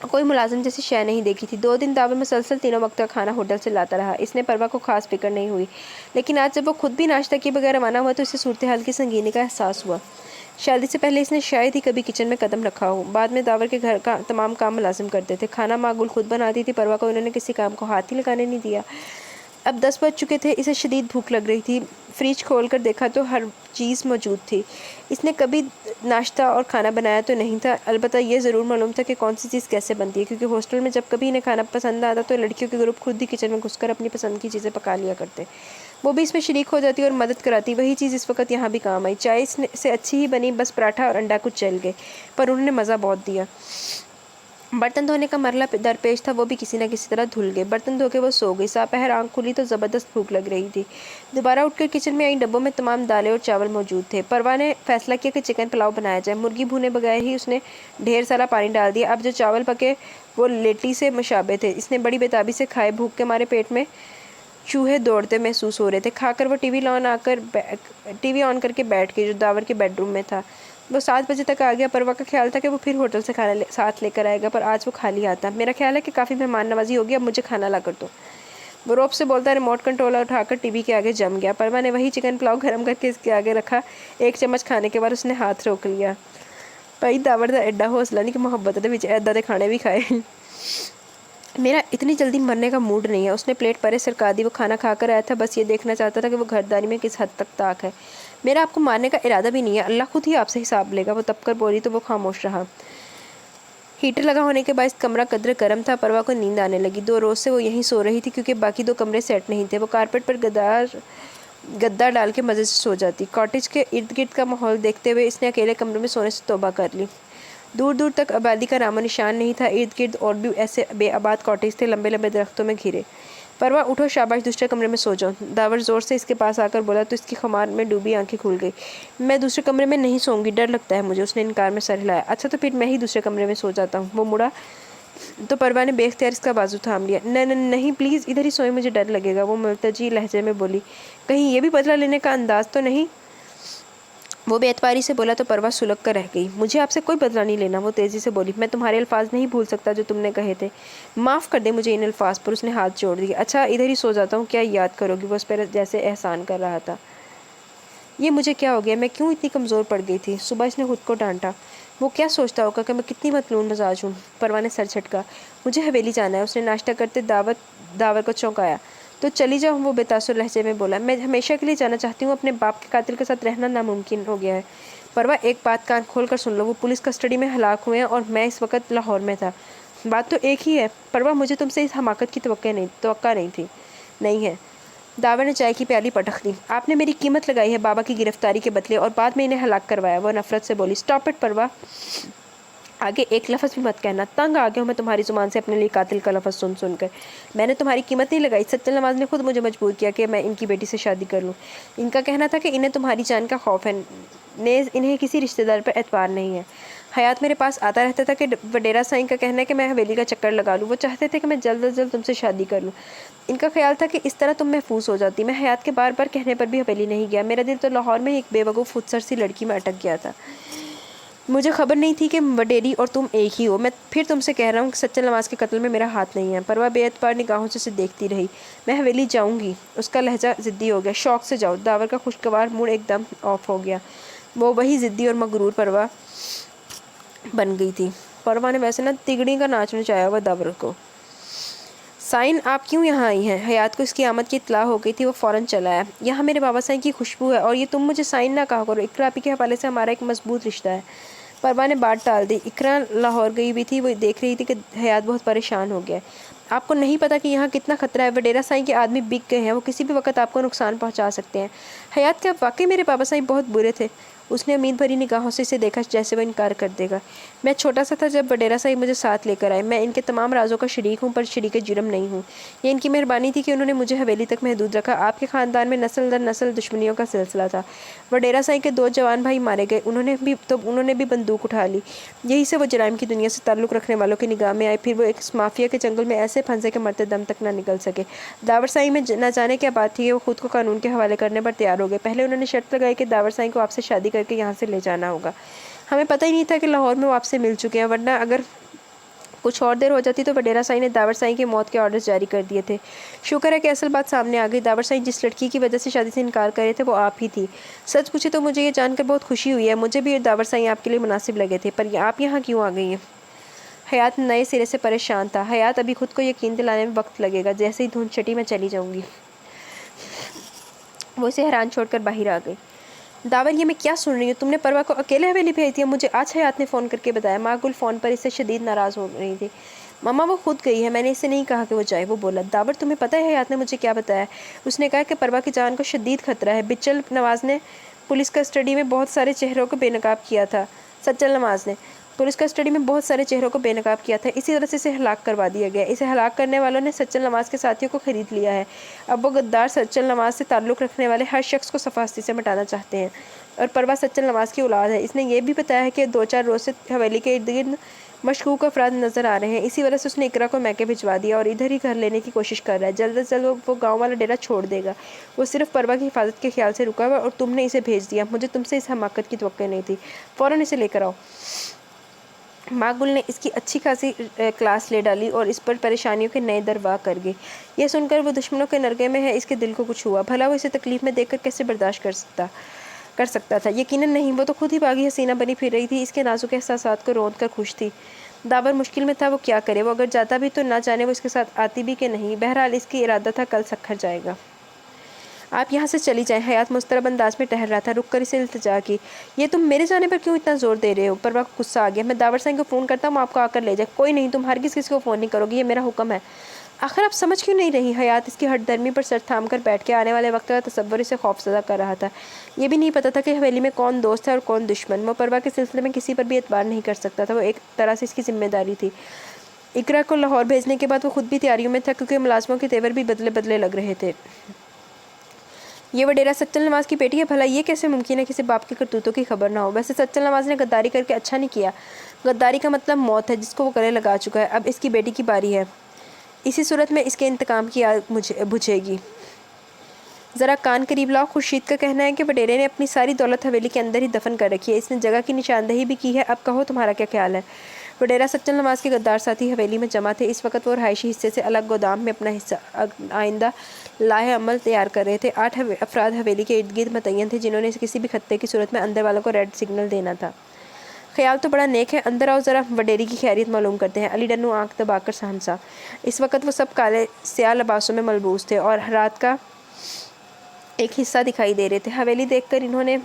कोई मुलाजिम जैसी शय नहीं देखी थी। 2 दिन दावर मुसलसल तीनों वक्त का खाना होटल से लाता रहा। इसने परवा को खास फिक्र नहीं हुई, लेकिन आज जब वो खुद भी नाश्ता किए बगैर रवाना हुआ तो इसे सूरत हाल की संगीनी का एहसास हुआ। शादी से पहले इसने शायद ही कभी किचन में कदम रखा हो। बाद में दावर के घर का तमाम काम मुलाजिम करते थे। खाना मागुल खुद बनाती थी। परवा को उन्होंने किसी काम को हाथ ही लगाने नहीं दिया। अब 10 बज चुके थे। इसे शदीद भूख लग रही थी। फ्रिज खोल कर देखा तो हर चीज़ मौजूद थी। इसने कभी नाश्ता और खाना बनाया तो नहीं था। अलबत्ता ये ज़रूर मालूम था कि कौन सी चीज़ कैसे बनती है, क्योंकि हॉस्टल में जब कभी इन्हें खाना पसंद आता तो लड़कियों के ग्रुप खुद ही किचन में घुसकर अपनी पसंद की चीज़ें पका लिया करते। वो भी इसमें शरीक हो जाती और मदद कराती। वही चीज़ इस वक्त यहाँ भी काम आई। चाय से अच्छी ही बनी, बस पराठा और अंडा कुछ चल गए, पर उन्होंने मज़ा बहुत दिया। बर्तन धोने का मरला दरपेश था, वो भी किसी न किसी तरह धुल गए। बर्तन धो के वो सो गई। सापहर आंख खुली तो ज़बरदस्त भूख लग रही थी। दोबारा उठकर किचन में आई। डब्बों में तमाम दालें और चावल मौजूद थे। परवा ने फैसला किया कि चिकन पुलाव बनाया जाए। मुर्गी भुने बगैर ही उसने ढेर सारा पानी डाल दिया। अब जो चावल पके वो लेटी से मुशाबे थे। इसने बड़ी बेताबी से खाए। भूख के मारे पेट में चूहे दौड़ते महसूस हो रहे थे। खाकर वो टीवी ऑन करके बैठ गई, जो दावर के बेडरूम में था। वो 7 बजे तक आ गया। परवा का ख्याल था कि वो फिर होटल से खाना साथ लेकर आएगा, पर आज वो खाली आता। मेरा ख्याल है कि काफ़ी मेहमान नवाजी होगी, अब मुझे खाना ला कर दो। वो रोब से बोलता रिमोट कंट्रोलर उठाकर टीवी के आगे जम गया। परवा ने वही चिकन पुलाव गर्म करके इसके आगे रखा। 1 चम्मच खाने के बाद उसने हाथ रोक लिया। भाई दावर दा एड्डा हौसला नहीं कि मोहब्बत दे विच ऐदा दे खाने भी खाए। मेरा इतनी जल्दी मरने का मूड नहीं है। उसने प्लेट परे सरका दी। वो खाना खाकर आया था, बस ये देखना चाहता था कि वो घरदारी में किस हद तक ताक है। मेरा आपको मारने का इरादा भी नहीं है, अल्लाह खुद ही आपसे हिसाब लेगा। वो तब कर बोली तो वो खामोश रहा। हीटर लगा होने के बाद कमरा कदर गर्म था। परवा को नींद आने लगी। 2 रोज़ से वो यहीं सो रही थी, क्योंकि बाकी 2 कमरे सेट नहीं थे। वो कारपेट पर गद्दा डाल के मज़े से सो जाती। कॉटेज के इर्द गिर्द का माहौल देखते हुए इसने अकेले कमरे में सोने से तौबा कर ली। दूर दूर तक आबादी का नामो निशान नहीं था। इर्द गिर्द और भी ऐसे बेआबाद कॉटेज थे, लंबे लंबे दरख्तों में घिरे। परवा उठो, शाबाश, दूसरे कमरे में सो जाओ। दावर ज़ोर से इसके पास आकर बोला तो इसकी खुमार में डूबी आंखें खुल गई। मैं दूसरे कमरे में नहीं सोऊंगी, डर लगता है मुझे। उसने इनकार में सर हिलाया। अच्छा तो फिर मैं ही दूसरे कमरे में सो जाता हूँ। वो मुड़ा तो परवा ने बेख्तियार इसका बाजू थाम लिया। नहीं प्लीज़, इधर ही सोए, मुझे डर लगेगा। वो मुल्तजी लहजे में बोली। कहीं ये भी बदला लेने का अंदाज तो नहीं? वो बेएतबारी से बोला तो परवा सुलग कर रह गई। मुझे आपसे कोई बदला नहीं लेना, वो तेज़ी से बोली। मैं तुम्हारे अल्फाज नहीं भूल सकता जो तुमने कहे थे। माफ़ कर दे मुझे इन अल्फाज पर। उसने हाथ जोड़ दिए। अच्छा इधर ही सो जाता हूँ, क्या याद करोगी? वो उस पर जैसे एहसान कर रहा था। ये मुझे क्या हो गया? मैं क्यों इतनी कमज़ोर पड़ गई थी? सुबह इसने खुद को डांटा। वो क्या सोचता होगा कि मैं कितनी मतलून मिजाज हूँ? परवा ने सर झटका। मुझे हवेली जाना है। उसने नाश्ता करते दावर को चौंकाया। तो चली जाओ, वो बेतासुर लहजे में बोला। मैं हमेशा के लिए जाना चाहती हूँ। अपने बाप के कातिल के साथ रहना नामुमकिन हो गया है। परवा एक बात कान खोल कर सुन लो, वो पुलिस कस्टडी में हलाक हुए हैं और मैं इस वक्त लाहौर में था। बात तो एक ही है। परवा मुझे तुमसे इस हमाकत की तवक्का नहीं थी। नहीं है। दावर ने चाय की प्याली पटक दी। आपने मेरी कीमत लगाई है बाबा की गिरफ्तारी के बदले, और बाद में इन्हें हलाक करवाया। वो नफरत से बोली। स्टॉप इट परवा, आगे एक लफ्ज़ भी मत कहना। तंग आ गया हूँ मैं तुम्हारी ज़ुबान से अपने लिए कातिल का लफ्ज़ सुन सुनकर। मैंने तुम्हारी कीमत नहीं लगाई। सच्चल नवाज ने खुद मुझे मजबूर किया कि मैं इनकी बेटी से शादी कर लूँ। इनका कहना था कि इन्हें तुम्हारी जान का खौफ है। इन्हें किसी रिश्तेदार पर एतबार नहीं है। हयात मेरे पास आता रहता था कि वडेरा साईं का कहना है कि मैं हवेली का चक्कर लगा लूँ। वो चाहते थे कि मैं जल्द अज जल्द तुमसे शादी कर लूँ। इनका ख्याल था कि इस तरह तुम महफूज हो जाती। मैं हयात के बार बार कहने पर भी हवेली नहीं गया। मेरा दिल तो लाहौर में एक बेवकूफ़ फुटसर सी लड़की में अटक गया था। मुझे खबर नहीं थी कि वडेरी और तुम एक ही हो। मैं फिर तुमसे कह रहा हूँ कि सच्चल नवाज के कत्ल में मेरा हाथ नहीं है। परवा बेएतबार निगाहों से उसे देखती रही। मैं हवेली जाऊँगी। उसका लहजा ज़िद्दी हो गया। शौक से जाओ। दावर का खुशगवार मूड एकदम ऑफ हो गया। वो वही ज़िद्दी और मगरूर परवा बन गई थी। परवा ने वैसे ना तिगड़ी का नाच नचाया हुआ दावर को। سائن آپ کیوں یہاں آئی ہیں؟ حیات کو اس کی آمد کی اطلاع ہو گئی تھی، وہ فوراً چلا آیا۔ یہاں میرے بابا سائن کی خوشبو ہے، اور یہ تم مجھے سائن نہ کہا کرو، اقرا آپی کے حوالے سے ہمارا ایک مضبوط رشتہ ہے۔ پروا نے بات ٹال دی۔ اقرا لاہور گئی ہوئی تھی، وہ دیکھ رہی تھی کہ حیات بہت پریشان ہو گیا ہے۔ آپ کو نہیں پتا کہ یہاں کتنا خطرہ ہے، وڈیرا سائن کے آدمی بک گئے ہیں، وہ کسی بھی وقت آپ کو نقصان پہنچا سکتے ہیں۔ حیات کیا واقعی میرے بابا سائن بہت برے تھے؟ اس نے امید بھری نگاہوں سے اسے دیکھا جیسے وہ انکار کر دے گا۔ میں چھوٹا سا تھا جب وڈیرا سائن مجھے ساتھ لے کر آئے، میں ان کے تمام رازوں کا شریک ہوں پر شریک جرم نہیں ہوں۔ یہ ان کی مہربانی تھی کہ انہوں نے مجھے حویلی تک محدود رکھا۔ آپ کے خاندان میں نسل در نسل دشمنیوں کا سلسلہ تھا۔ وڈیرا سائن کے 2 جوان بھائی مارے گئے، انہوں نے بھی بندوق اٹھا لی۔ یہی سے وہ جرائم کی دنیا سے تعلق رکھنے والوں کی نگاہ میں آئے، پھر وہ ایک مافیا کے چنگل میں ایسے پھنسے کہ مرتے دم تک نہ نکل سکے۔ داور سائن میں نہ جانے کیا بات تھی کہ وہ خود کو قانون کے حوالے کرنے پر تیار ہو گئے۔ پہلے انہوں نے شرط لگائی کہ داور سائن کو آپ سے شادی کر کے یہاں سے لے جانا ہوگا۔ ہمیں پتہ ہی نہیں تھا کہ لاہور میں وہ آپ سے مل چکے ہیں، ورنہ اگر کچھ اور دیر ہو جاتی تو وڈیرا سائن نے داور سائن کی موت کے آرڈرز جاری کر دیے تھے۔ شکر ہے کہ اصل بات سامنے آ گئی۔ داور سائن جس لڑکی کی وجہ سے شادی سے انکار کر رہے تھے وہ آپ ہی تھی۔ سچ پوچھے تو مجھے یہ جان کر بہت خوشی ہوئی ہے، مجھے بھی داور سائن آپ کے لیے مناسب لگے تھے، پر آپ یہاں کیوں آ گئی ہیں؟ حیات نئے سرے سے پریشان تھا۔ حیات ابھی خود کو یقین دلانے میں وقت لگے گا، جیسے ہی دھند چھٹی میں چلی جاؤں گی۔ وہ اسے حیران چھوڑ کر باہر آ گئی۔ داور یہ میں کیا سن رہی ہوں؟ تم نے پروا کو اکیلے حویلی بھیج دیا؟ مجھے آج حیات نے فون کر کے بتایا۔ ماں گل فون پر اس سے شدید ناراض ہو رہی تھی۔ ماما وہ خود گئی ہے، میں نے اسے نہیں کہا کہ وہ جائے، وہ بولا۔ داور تمہیں پتہ ہے حیات نے مجھے کیا بتایا؟ اس نے کہا کہ پروا کی جان کو شدید خطرہ ہے۔ بچل نواز نے پولیس کسٹڈی میں بہت سارے چہروں کو بے نقاب کیا تھا۔ سچل نواز نے پولیس کسٹڈی میں بہت سارے چہروں کو بے نقاب کیا تھا، اسی طرح سے اسے ہلاک کروا دیا گیا۔ اسے ہلاک کرنے والوں نے سچل نواز کے ساتھیوں کو خرید لیا ہے۔ اب وہ غدار سچل نواز سے تعلق رکھنے والے ہر شخص کو صفحہ ہستی سے مٹانا چاہتے ہیں، اور پروا سچل نواز کی اولاد ہے۔ اس نے یہ بھی بتایا ہے کہ 2-4 روز سے حویلی کے ارد گرد مشکوک افراد نظر آ رہے ہیں، اسی وجہ سے اس نے اقرا کو میکے بھجوا دیا اور ادھر ہی گھر لینے کی کوشش کر رہا ہے۔ جلد از جلد وہ گاؤں والا ڈیرا چھوڑ دے گا۔ وہ صرف پروا کی حفاظت کے خیال سے رکا ہوا اور تم نے اسے بھیج دیا۔ مجھے تم سے اس حماقت کی توقع نہیں تھی۔ فوراً اسے لے کر آؤ۔ ماں گل نے اس کی اچھی خاصی کلاس لے ڈالی اور اس پر پریشانیوں کے نئے در واہ کر گئی۔ یہ سن کر وہ دشمنوں کے نرغے میں ہے، اس کے دل کو کچھ ہوا۔ بھلا وہ اسے تکلیف میں دیکھ کر کیسے برداشت کر سکتا تھا؟ یقیناً نہیں، وہ تو خود ہی باغی حسینہ بنی پھر رہی تھی، اس کے نازک احساسات کو روند کر خوش تھی۔ داور مشکل میں تھا، وہ کیا کرے؟ وہ اگر جاتا بھی تو نہ جانے وہ اس کے ساتھ آتی بھی کہ نہیں۔ بہرحال اس کی ارادہ تھا کل سکھر جائے گا۔ آپ یہاں سے چلی جائیں۔ حیات مضطرب انداز میں ٹہل رہا تھا، رک کر اسے التجا کی۔ یہ تم میرے جانے پر کیوں اتنا زور دے رہے ہو؟ پروا کو غصہ آ گیا۔ میں داور سائن کو فون کرتا ہوں، آپ کو آ کر لے جائے۔ کوئی نہیں، تم ہرگز کسی کو فون نہیں کرو گی، یہ میرا حکم ہے۔ آخر آپ سمجھ کیوں نہیں رہی؟ حیات اس کی ہٹ درمی پر سر تھام کر بیٹھ کے آنے والے وقت کا تصور اسے خوف زدہ کر رہا تھا۔ یہ بھی نہیں پتا تھا کہ حویلی میں کون دوست ہے اور کون دشمن۔ وہ پروا کے سلسلے میں کسی پر بھی اعتبار نہیں کر سکتا تھا، وہ ایک طرح سے اس کی ذمہ داری تھی۔ اقرا کو لاہور بھیجنے کے بعد وہ خود بھی تیاریوں میں تھا، کیونکہ ملازموں کے تیور بھی بدلے بدلے لگ رہے تھے۔ یہ وڈیرا سچل نواز کی بیٹی ہے؟ بھلا یہ کیسے ممکن ہے کسی باپ کی کرتوتوں کی خبر نہ ہو؟ ویسے سچل نواز نے غداری کر کے اچھا نہیں کیا۔ غداری کا مطلب موت ہے، جس کو وہ گلے لگا چکا ہے۔ اب اس کی بیٹی کی باری ہے، اسی صورت میں اس کے انتقام کی آگ بجھے گی۔ ذرا کان قریب لاؤ۔ خورشید کا کہنا ہے کہ وڈیرے نے اپنی ساری دولت حویلی کے اندر ہی دفن کر رکھی ہے، اس نے جگہ کی نشاندہی بھی کی ہے۔ اب کہو تمہارا کیا خیال ہے؟ وڈیرا سچل نواز کے غدار ساتھی حویلی میں جمع تھے۔ اس وقت وہ رہائشی حصے سے الگ گودام میں اپنا آئندہ لاہ عمل تیار کر رہے تھے۔ 8 افراد حویلی کے ارد گرد متعین تھے، جنہوں نے کسی بھی خطے کی صورت میں اندر والوں کو ریڈ سگنل دینا تھا۔ خیال تو بڑا نیک ہے، اندر آؤ، ذرا وڈیری کی خیریت معلوم کرتے ہیں۔ علی ڈنو آنکھ دبا کر ہنسا۔ اس وقت وہ سب کالے سیاہ لباسوں میں ملبوس تھے اور رات کا ایک حصہ دکھائی دے رہے تھے۔ حویلی دیکھ کر انہوں نے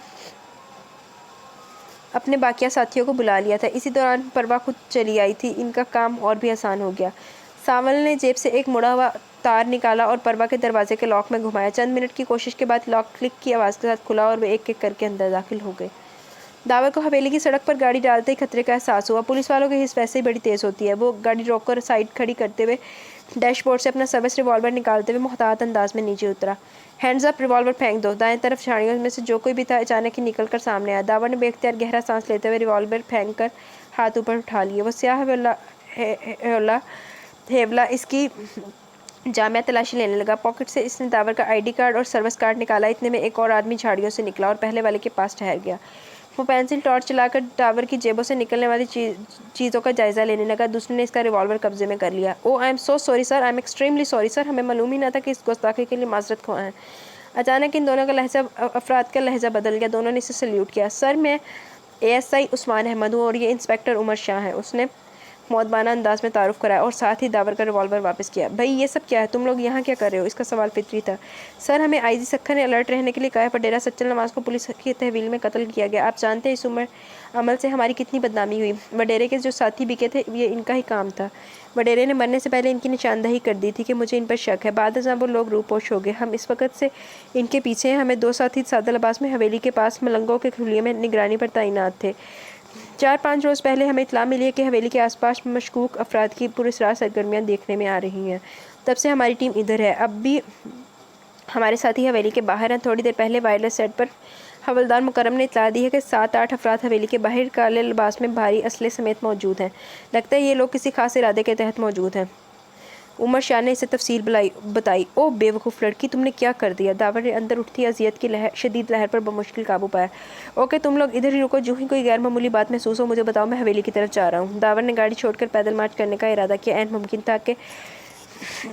اپنے باقیہ ساتھیوں کو بلا لیا تھا۔ اسی دوران پروا خود چلی آئی تھی، ان کا کام اور بھی آسان ہو گیا۔ سانول نے جیب سے ایک مڑا ہوا تار نکالا اور پروا کے دروازے کے لاک میں گھمایا۔ چند منٹ کی کوشش کے بعد لاک کلک کی آواز کے ساتھ کھلا اور وہ ایک ایک کر کے اندر داخل ہو گئے۔ داور کو حویلی کی سڑک پر گاڑی ڈالتے ہی خطرے کا احساس ہوا۔ پولیس والوں کی حس ویسے ہی بڑی تیز ہوتی ہے۔ وہ گاڑی روک کر سائیڈ کھڑی کرتے ہوئے ڈیش بورڈ سے اپنا سروس ریوالور نکالتے ہوئے محتاط انداز میں نیچے اترا۔ ہینڈز اپ، ریوالور پھینک دو۔ دائیں طرف جھاڑیوں میں سے جو کوئی بھی تھا اچانک ہی نکل کر سامنے آیا۔ داور نے بے اختیار گہرا سانس لیتے ہوئے ریوالور پھینک کر ہاتھ اوپر اٹھا لیے۔ وہ سیاہ ہیولا اس کی جامع تلاشی لینے لگا۔ پاکٹ سے اس نے داور کا آئی ڈی کارڈ اور سروس کارڈ نکالا۔ اتنے میں ایک اور آدمی جھاڑیوں سے نکلا اور پہلے والے کے پاس ٹھہر گیا۔ وہ پینسل ٹارچ چلا کر داور کی جیبوں سے نکلنے والی چیزوں کا جائزہ لینے لگا۔ دوسرے نے اس کا ریوالور قبضے میں کر لیا۔ "Oh I am so sorry sir, I am extremely sorry sir, ہمیں معلوم ہی نہ تھا کہ اس گستاخی کے لیے معذرت خواہ ہیں۔" اچانک ان دونوں کا افراد کا لہجہ بدل گیا۔ دونوں نے اسے سلیوٹ کیا۔ "سر، میں ASI عثمان احمد ہوں اور یہ انسپکٹر عمر شاہ ہیں۔" اس نے मौदबाना अंदाज में तारुफ कराया और साथ ही दावर का रिवॉल्वर वापस किया। भाई ये सब क्या है, तुम लोग यहाँ क्या कर रहे हो? इसका सवाल फितरी था। सर, हमें आईजी सक्खर ने अलर्ट रहने के लिए कहा है, पर डेरा सच्चल नवाज को पुलिस की तहवील में कत्ल किया गया। आप जानते हैं इस उम्र अमल से हमारी कितनी बदनामी हुई। वडेरे के जो साथी बिके थे ये इनका ही काम था। वडेरे ने मरने से पहले इनकी निशानदही कर दी थी कि मुझे इन पर शक है। बाद में वो लोग रूपोश हो गए। हम इस वक्त से इनके पीछे हैं। हमें 2 साथी सादा लिबास में हवेली के पास मलंगों के खुलिये में निगरानी पर तैनात थे। 4-5 रोज़ पहले हमें इत्तला मिली है कि हवेली के आसपास मशकूक अफराद की पुरस्रार सरगर्मियाँ देखने में आ रही हैं। तब से हमारी टीम इधर है। अब भी हमारे साथी हवेली के बाहर हैं। थोड़ी देर पहले वायरलेस सेट पर हवलदार मुकरम ने इत्तला दी है कि 7-8 अफराद हवेली के बाहर काले लिबास में भारी असले समेत मौजूद हैं। लगता है ये लोग किसी खास इरादे के तहत मौजूद हैं। उमर शाह ने इसे तफसील बताई। ओ बेवकूफ़ लड़की, तुमने क्या कर दिया? दावर ने अंदर उठती अजियत की शदीद लहर पर बमुश्किल काबू पाया। ओके, तुम लोग इधर ही रुको। जो ही कोई गैर मामूली बात महसूस हो मुझे बताओ, मैं हवेली की तरफ जा रहा हूँ। दावर ने गाड़ी छोड़कर पैदल मार्च करने का इरादा किया। ऐन मुमकिन था कि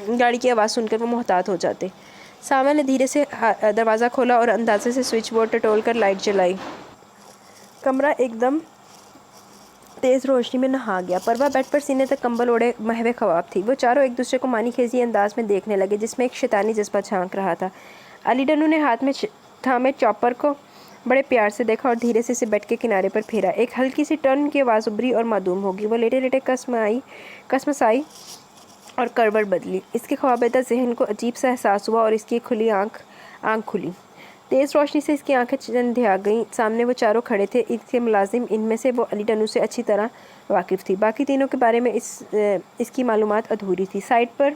गाड़ी की आवाज़ सुनकर वो मोहतात हो जाते। सामा ने धीरे से दरवाज़ा खोला और अंदाजे से स्विच बोर्ड टटोल कर लाइट जलाई। कमरा एकदम तेज़ रोशनी में नहा गया। परवा बेड पर सीने तक कंबल ओढ़े महवे ख्वाब थी। वो चारों एक दूसरे को मानी खेजी अंदाज में देखने लगे जिसमें एक शैतानी जज्बा झांक रहा था। अली डन्नू ने हाथ में थामे चॉपर को बड़े प्यार से देखा और धीरे से इसे बेड के किनारे पर फेरा। एक हल्की सी टर्न की आवाज़ उभरी और मादूम होगी। वो लेटे लेटे कसमसाई और करवट बदली। इसके ख्वाबेदा जहन को अजीब सा एहसास हुआ और इसकी खुली आंख खुली। तेज़ रोशनी से इसकी आंखें चंधिया गईं। सामने वो चारों खड़े थे। इसके मुलाजिम, इनमें से वो अली डन्नू से अच्छी तरह वाकिफ़ थी। बाकी तीनों के बारे में इसकी मालूमात अधूरी थी। साइड पर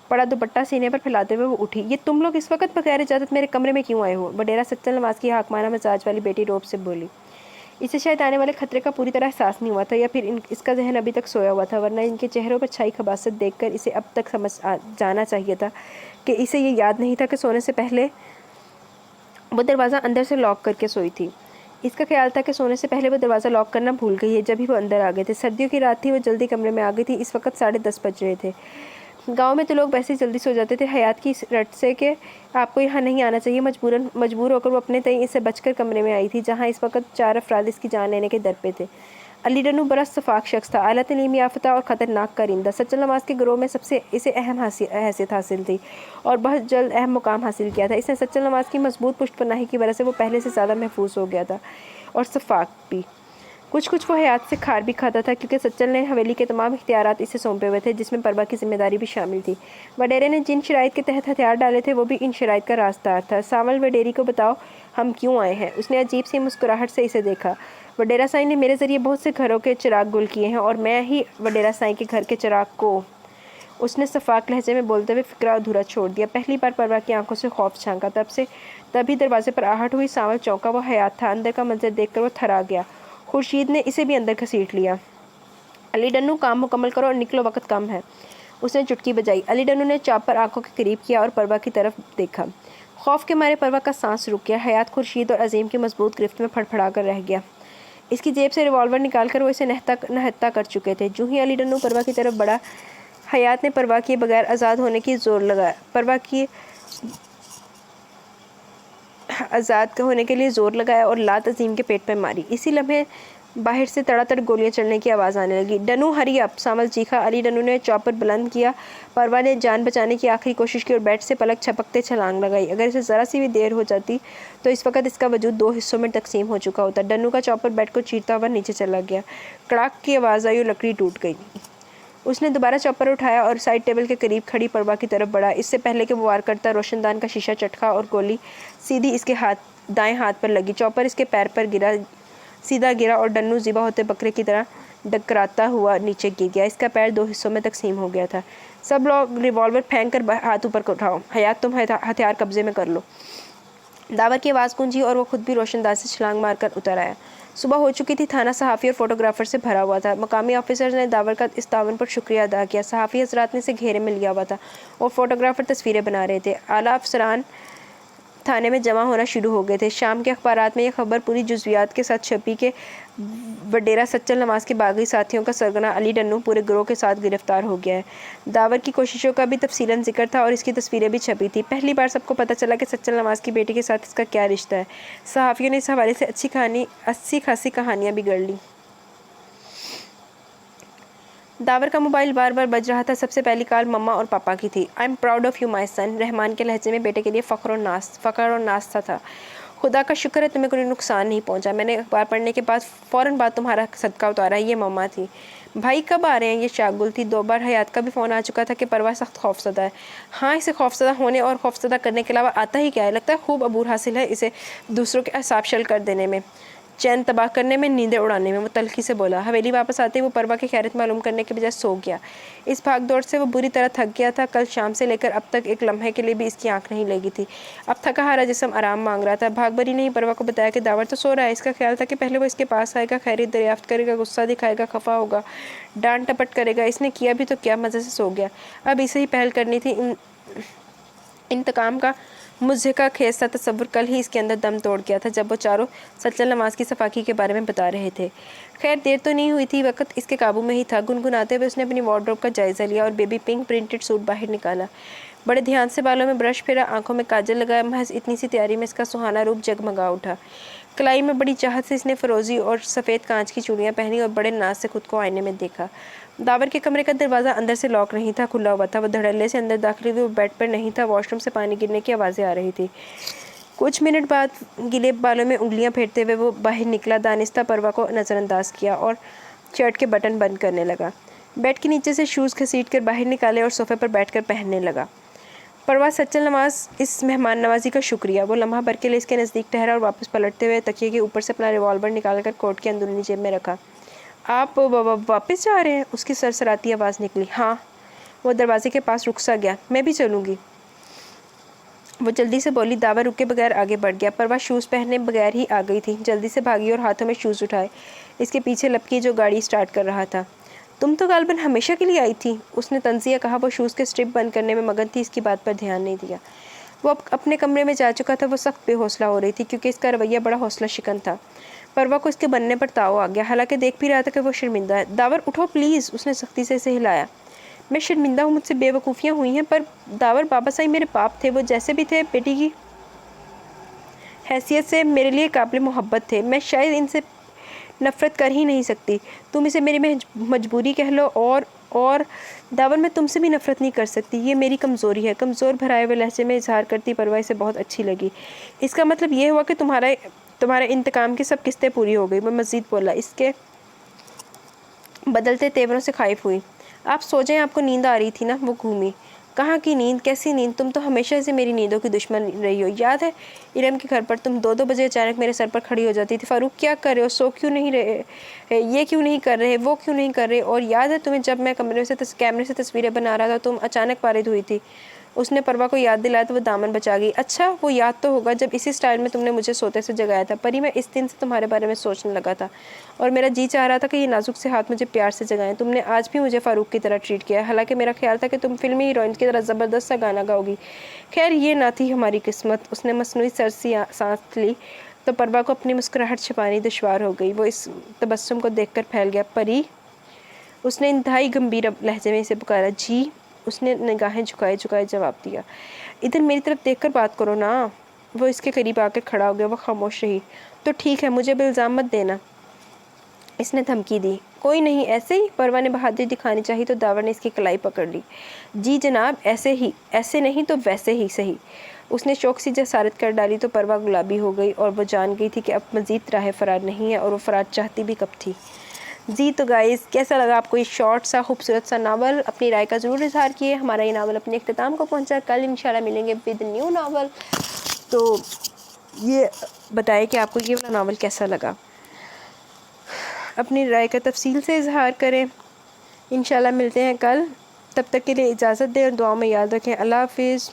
पड़ा दुपट्टा सीने पर फैलाते हुए वो उठी। ये तुम लोग इस वक्त बगैर इजाज़त मेरे कमरे में क्यों आए हो? वडेरा सच्चल नवाज की हाकमाना मिजाज वाली बेटी रोब से बोली। इसे शायद आने वाले खतरे का पूरी तरह एहसास नहीं हुआ था, या फिर इसका जहन अभी तक सोया हुआ था, वरना इनके चेहरों पर छाई खबासत देखकर इसे अब तक समझ जाना चाहिए था कि इसे ये याद नहीं था कि सोने से पहले वो दरवाज़ा अंदर से लॉक करके सोई थी। इसका ख्याल था कि सोने से पहले वो दरवाज़ा लॉक करना भूल गई है। जब ही वो अंदर आ गए थे, सर्दियों की रात थी, वो जल्दी कमरे में आ गई थी। इस वक्त 10:30 बज रहे थे। गांव में तो लोग वैसे ही जल्दी सो जाते थे। हयात की इस रट से कि आपको यहाँ नहीं आना चाहिए, मजबूर होकर वो अपने तय इससे बचकर कमरे में आई थी, जहाँ इस वक्त 4 अफराद इसकी जान लेने के दर पे थे। अली डन्नू बड़ा सफाक शख्स था, आला तलीम याफ्ता और ख़तरनाक कारिंदा। सच्चल नवाज के ग्रोह में सबसे इसे अहम हैसियत हासिल थी और बहुत जल्द अहम मुकाम हासिल किया था। इसने सच्चल नवाज की मजबूत पुष्टपनाही की वजह से वो पहले से ज़्यादा महफूज हो गया था और सफाक भी। कुछ वो हयात से खार भी खाता था, क्योंकि सच्चल ने हवेली के तमाम इख्तियारात इसे सौंपे हुए थे, जिसमें परवा की जिम्मेदारी भी शामिल थी। वडेरे ने जिन शराइत के तहत हथियार डाले थे वो भी इन शराइत का रास्तार था। सावल वडेरी को बताओ हम क्यों आए हैं? उसने अजीब सी मुस्कुराहट से इसे देखा। वडेरा साईं ने मेरे ज़रिए बहुत से घरों के चिराग गुल किए हैं और मैं ही वडेरा साईं के घर के चिराग को, उसने सफाक लहजे में बोलते हुए फिक्रा अधूरा छोड़ दिया। पहली बार परवा की आंखों से खौफ झांका। तभी दरवाजे पर आहट हुई। सावल चौंका। वो हयात था। अंदर का मंजर देखकर वो थरा गया। खुर्शीद ने इसे भी अंदर घसीट लिया। अली डन्नू, काम मुकम्मल करो और निकलो, वक्त कम है। उसने चुटकी बजाई। अली डन्नू ने चापर आंखों के करीब किया और परवा की तरफ देखा। खौफ के मारे परवा का सांस रुक गया। हयात खुर्शीद और अजीम की मजबूत गिरफ्त में फड़फड़ा कर रह गया। इसकी जेब से रिवॉल्वर निकालकर वो इसे नहत्ता कर चुके थे। जूँ ही अली डन्नू परवा की तरफ बढ़ा, हयात ने परवा किए बगैर आज़ाद होने की जोर लगाया। परवा की आज़ाद होने के लिए ज़ोर लगाया और लात अजीम के पेट पर मारी। इसी लम्हे बाहर से तड़ातड़ गोलियां चलने की आवाज़ आने लगी। डन्नू हरी अप, सामल चीखा। अली डन्नू ने चॉपर बुलंद किया। परवा ने जान बचाने की आखिरी कोशिश की और बेड से पलक छपकते छलांग लगाई। अगर इसे ज़रा सी भी देर हो जाती तो इस वक्त इसका वजूद 2 हिस्सों में तकसीम हो चुका होता। डन्नू का चॉपर बेड को चीरता हुआ नीचे चला गया। कड़ाक की आवाज़ आई और लकड़ी टूट गई। उसने दोबारा चॉपर उठाया और साइड टेबल के करीब खड़ी परवा की तरफ बढ़ा। इससे पहले कि वो वार करता, रोशनदान का शीशा चटका और गोली सीधी इसके दाएं हाथ पर लगी। चॉपर इसके पैर पर सीधा गिरा और डन्नू ज़िबा होते बकरे की तरह डकराता हुआ नीचे गिर गया। इसका पैर 2 हिस्सों में तकसीम हो गया था। सब लोग रिवॉल्वर फेंक कर हाथ ऊपर उठाओ। हयात, तुम हथियार कब्जे में कर लो। दावर की आवाज़ गूंजी और वो खुद भी रोशनदान से छलांग मारकर उतर आया। सुबह हो चुकी थी। थाना सहाफ़ी और फोटोग्राफर से भरा हुआ था। मकामी ऑफिसर ने दावर का इस तावन पर शुक्रिया अदा किया। सहाफ़ी हज़रात ने इसे घेरे में लिया हुआ था और फोटोग्राफर तस्वीरें बना रहे थे। आला अफसरान थाने में जमा होना शुरू हो गए थे। शाम के अखबारात में यह खबर पूरी जुज़वियात के साथ छपी कि वडेरा सच्चल नवाज के बागी साथियों का सरगना अली डन्नू पूरे गिरोह के साथ गिरफ्तार हो गया है। दावर की कोशिशों का भी तफसीलन जिक्र था और इसकी तस्वीरें भी छपी थी। पहली बार सबको पता चला कि सच्चल नवाज की बेटी के साथ इसका क्या रिश्ता है। सहाफ़ियों ने इस हवाले से अच्छी खासी कहानियाँ बिगड़ ली। داور کا موبائل بار بار بج رہا تھا۔ سب سے پہلی کال مما اور پاپا کی تھی۔ I am proud of you my son. Rahman کے لہجے میں بیٹے کے لیے فخر اور ناز تھا۔ خدا کا شکر ہے تمہیں کوئی نقصان نہیں پہنچا۔ میں نے اخبار پڑھنے کے بعد فوراً بعد تمہارا صدقہ اتارا۔ یہ مما تھی۔ بھائی کب آ رہے ہیں؟ یہ شاگل تھی۔ 2 بار حیات کا بھی فون آ چکا تھا کہ پروا سخت خوفزدہ ہے۔ ہاں، اسے خوفزدہ ہونے اور خوفزدہ کرنے کے علاوہ آتا ہی کیا ہے؟ لگتا ہے خوب عبور حاصل ہے اسے دوسروں کے اعصاب شل کر دینے میں، چین تباہ کرنے میں، نیندیں اڑانے میں۔ وہ تلخی سے بولا۔ حویلی واپس آتے وہ پروا کی خیریت معلوم کرنے کے بجائے سو گیا۔ اس بھاگ دوڑ سے وہ بری طرح تھک گیا تھا۔ کل شام سے لے کر اب تک ایک لمحے کے لیے بھی اس کی آنکھ نہیں لگی تھی۔ اب تھکا ہارا جسم آرام مانگ رہا تھا۔ بھاگ بری نے پروا کو بتایا کہ داور تو سو رہا ہے۔ اس کا خیال تھا کہ پہلے وہ اس کے پاس آئے گا، خیریت دریافت کرے گا، غصہ دکھائے گا، خفا ہوگا، ڈانٹ ٹپٹ کرے گا۔ اس نے کیا بھی تو کیا، مزے سے سو گیا۔ اب اسے ہی پہل کرنی تھی۔ انتقام کا مضحکہ خیز سا تصور کل ہی اس کے اندر دم توڑ گیا تھا جب وہ چاروں سچل نواز کی صفاقی کے بارے میں بتا رہے تھے۔ خیر دیر تو نہیں ہوئی تھی، وقت اس کے قابو میں ہی تھا۔ گنگناتے ہوئے اس نے اپنی وارڈروب کا جائزہ لیا اور بیبی پنک پرنٹڈ سوٹ باہر نکالا۔ بڑے دھیان سے بالوں میں برش پھیرا، آنکھوں میں کاجل لگایا۔ محض اتنی سی تیاری میں اس کا سہانا روپ جگمگا اٹھا۔ کلائی میں بڑی چاہت سے اس نے فروزی اور سفید کانچ کی چوڑیاں پہنی اور بڑے ناز سے خود کو آئینے میں دیکھا۔ داور کے کمرے کا دروازہ اندر سے لاک نہیں تھا، کھلا ہوا تھا۔ وہ دھڑلے سے اندر داخل ہوئے۔ وہ بیڈ پر نہیں تھا۔ واش روم سے پانی گرنے کی آوازیں آ رہی تھی۔ کچھ منٹ بعد گلے بالوں میں انگلیاں پھیرتے ہوئے وہ باہر نکلا، دانستہ پروا کو نظر انداز کیا اور شرٹ کے بٹن بند کرنے لگا۔ بیڈ کے نیچے سے شوز گھسیٹ کر باہر نکالے اور صوفے پر بیٹھ کر پہننے لگا۔ پروا سچل نواز اس مہمان نوازی کا شکریہ۔ وہ لمحہ بھر کے لیے اس کے نزدیک ٹھہرا اور واپس پلٹتے ہوئے تکیے کے اوپر سے اپنا ریوالور نکال کر کوٹ کی اندرونی جیب میں رکھا۔ آپ واپس جا رہے ہیں؟ اس کی سرسراتی آواز نکلی۔ ہاں۔ وہ دروازے کے پاس رک سا گیا۔ میں بھی چلوں گی، وہ جلدی سے بولی۔ داور رکے بغیر آگے بڑھ گیا۔ پروا شوز پہنے بغیر ہی آ گئی تھی۔ جلدی سے بھاگی اور ہاتھوں میں شوز اٹھائے، اس کے پیچھے لپکی جو گاڑی سٹارٹ کر رہا تھا۔ تم تو غالباً ہمیشہ کے لیے آئی تھی، اس نے طنزیہ کہا۔ وہ شوز کے سٹرپ بند کرنے میں مگن تھی، اس کی بات پر دھیان نہیں دیا۔ وہ اب اپنے کمرے میں جا چکا تھا۔ وہ سخت بے حوصلہ ہو رہی تھی کیونکہ اس کا رویہ بڑا حوصلہ شکن تھا۔ پروا کو اس کے بننے پر تاؤ آ گیا، حالانکہ دیکھ بھی رہا تھا کہ وہ شرمندہ ہے۔ داور اٹھو پلیز، اس نے سختی سے اسے ہلایا۔ میں شرمندہ ہوں، مجھ سے بے وقوفیاں ہوئی ہیں، پر داور بابا صاحب میرے باپ تھے، وہ جیسے بھی تھے بیٹی کی حیثیت سے میرے لیے قابل محبت تھے۔ میں شاید ان سے نفرت کر ہی نہیں سکتی۔ تم اسے میری مجبوری کہہ لو اور داور میں تم سے بھی نفرت نہیں کر سکتی، یہ میری کمزوری ہے۔ کمزور بھرائے ہوئے لہجے میں اظہار کرتی پروا اسے بہت اچھی لگی۔ اس کا مطلب یہ ہوا کہ تمہارے انتقام کی سب قسطیں پوری ہو گئی۔ وہ مزید بولا۔ اس کے بدلتے تیوروں سے خائف ہوئی۔ آپ سو جائیں، آپ کو نیند آ رہی تھی نا؟ وہ گھومی۔ کہاں کی نیند؟ کیسی نیند؟ تم تو ہمیشہ سے میری نیندوں کی دشمن رہی ہو۔ یاد ہے ارم کے گھر پر تم 2 بجے اچانک میرے سر پر کھڑی ہو جاتی تھی۔ فاروق کیا کر رہے ہو؟ سو کیوں نہیں رہے؟ یہ کیوں نہیں کر رہے؟ وہ کیوں نہیں کر رہے؟ اور یاد ہے تمہیں جب میں کیمرے سے تصویریں بنا رہا تھا تم اچانک وارد ہوئی تھی؟ اس نے پروا کو یاد دلایا تو وہ دامن بچا گئی۔ اچھا وہ یاد تو ہوگا جب اسی سٹائل میں تم نے مجھے سوتے سے جگایا تھا۔ پری میں اس دن سے تمہارے بارے میں سوچنے لگا تھا اور میرا جی چاہ رہا تھا کہ یہ نازک سے ہاتھ مجھے پیار سے جگائیں۔ تم نے آج بھی مجھے فاروق کی طرح ٹریٹ کیا، حالانکہ میرا خیال تھا کہ تم فلمی ہیروئن کی طرح زبردست سا گانا گاؤ گی۔ خیر یہ نہ تھی ہماری قسمت۔ اس نے مصنوعی سرسی سانس لی تو پروا کو اپنی مسکراہٹ چھپانی دشوار ہو گئی۔ وہ اس تبسم کو دیکھ کر پھیل گیا۔ پری، اس نے انتہائی گمبھیر لہجے میں اسے پکارا۔ جی، اس نے نگاہیں جھکائے جواب دیا۔ ادھر میری طرف دیکھ کر بات کرو نا۔ وہ اس کے قریب آ کر کھڑا ہو گیا۔ وہ خاموش رہی۔ تو ٹھیک ہے، مجھے اب الزام مت دینا، اس نے دھمکی دی۔ کوئی نہیں، ایسے ہی؟ پروا نے بہادری دکھانی چاہی تو داور نے اس کی کلائی پکڑ لی۔ جی جناب، ایسے ہی، ایسے نہیں تو ویسے ہی صحیح۔ اس نے شوق سی جسارت کر ڈالی تو پروا گلابی ہو گئی اور وہ جان گئی تھی کہ اب مزید راہ فرار نہیں ہے، اور وہ فرار چاہتی بھی کب تھی۔ جی تو گائز، کیسا لگا آپ کو یہ شارٹ سا خوبصورت سا ناول؟ اپنی رائے کا ضرور اظہار کیے۔ ہمارا یہ ناول اپنے اختتام کو پہنچا۔ کل انشاءاللہ ملیں گے ود نیو ناول۔ تو یہ بتائیں کہ آپ کو یہ والا ناول کیسا لگا، اپنی رائے کا تفصیل سے اظہار کریں۔ انشاءاللہ ملتے ہیں کل، تب تک کے لیے اجازت دیں اور دعاؤں میں یاد رکھیں۔ اللہ حافظ۔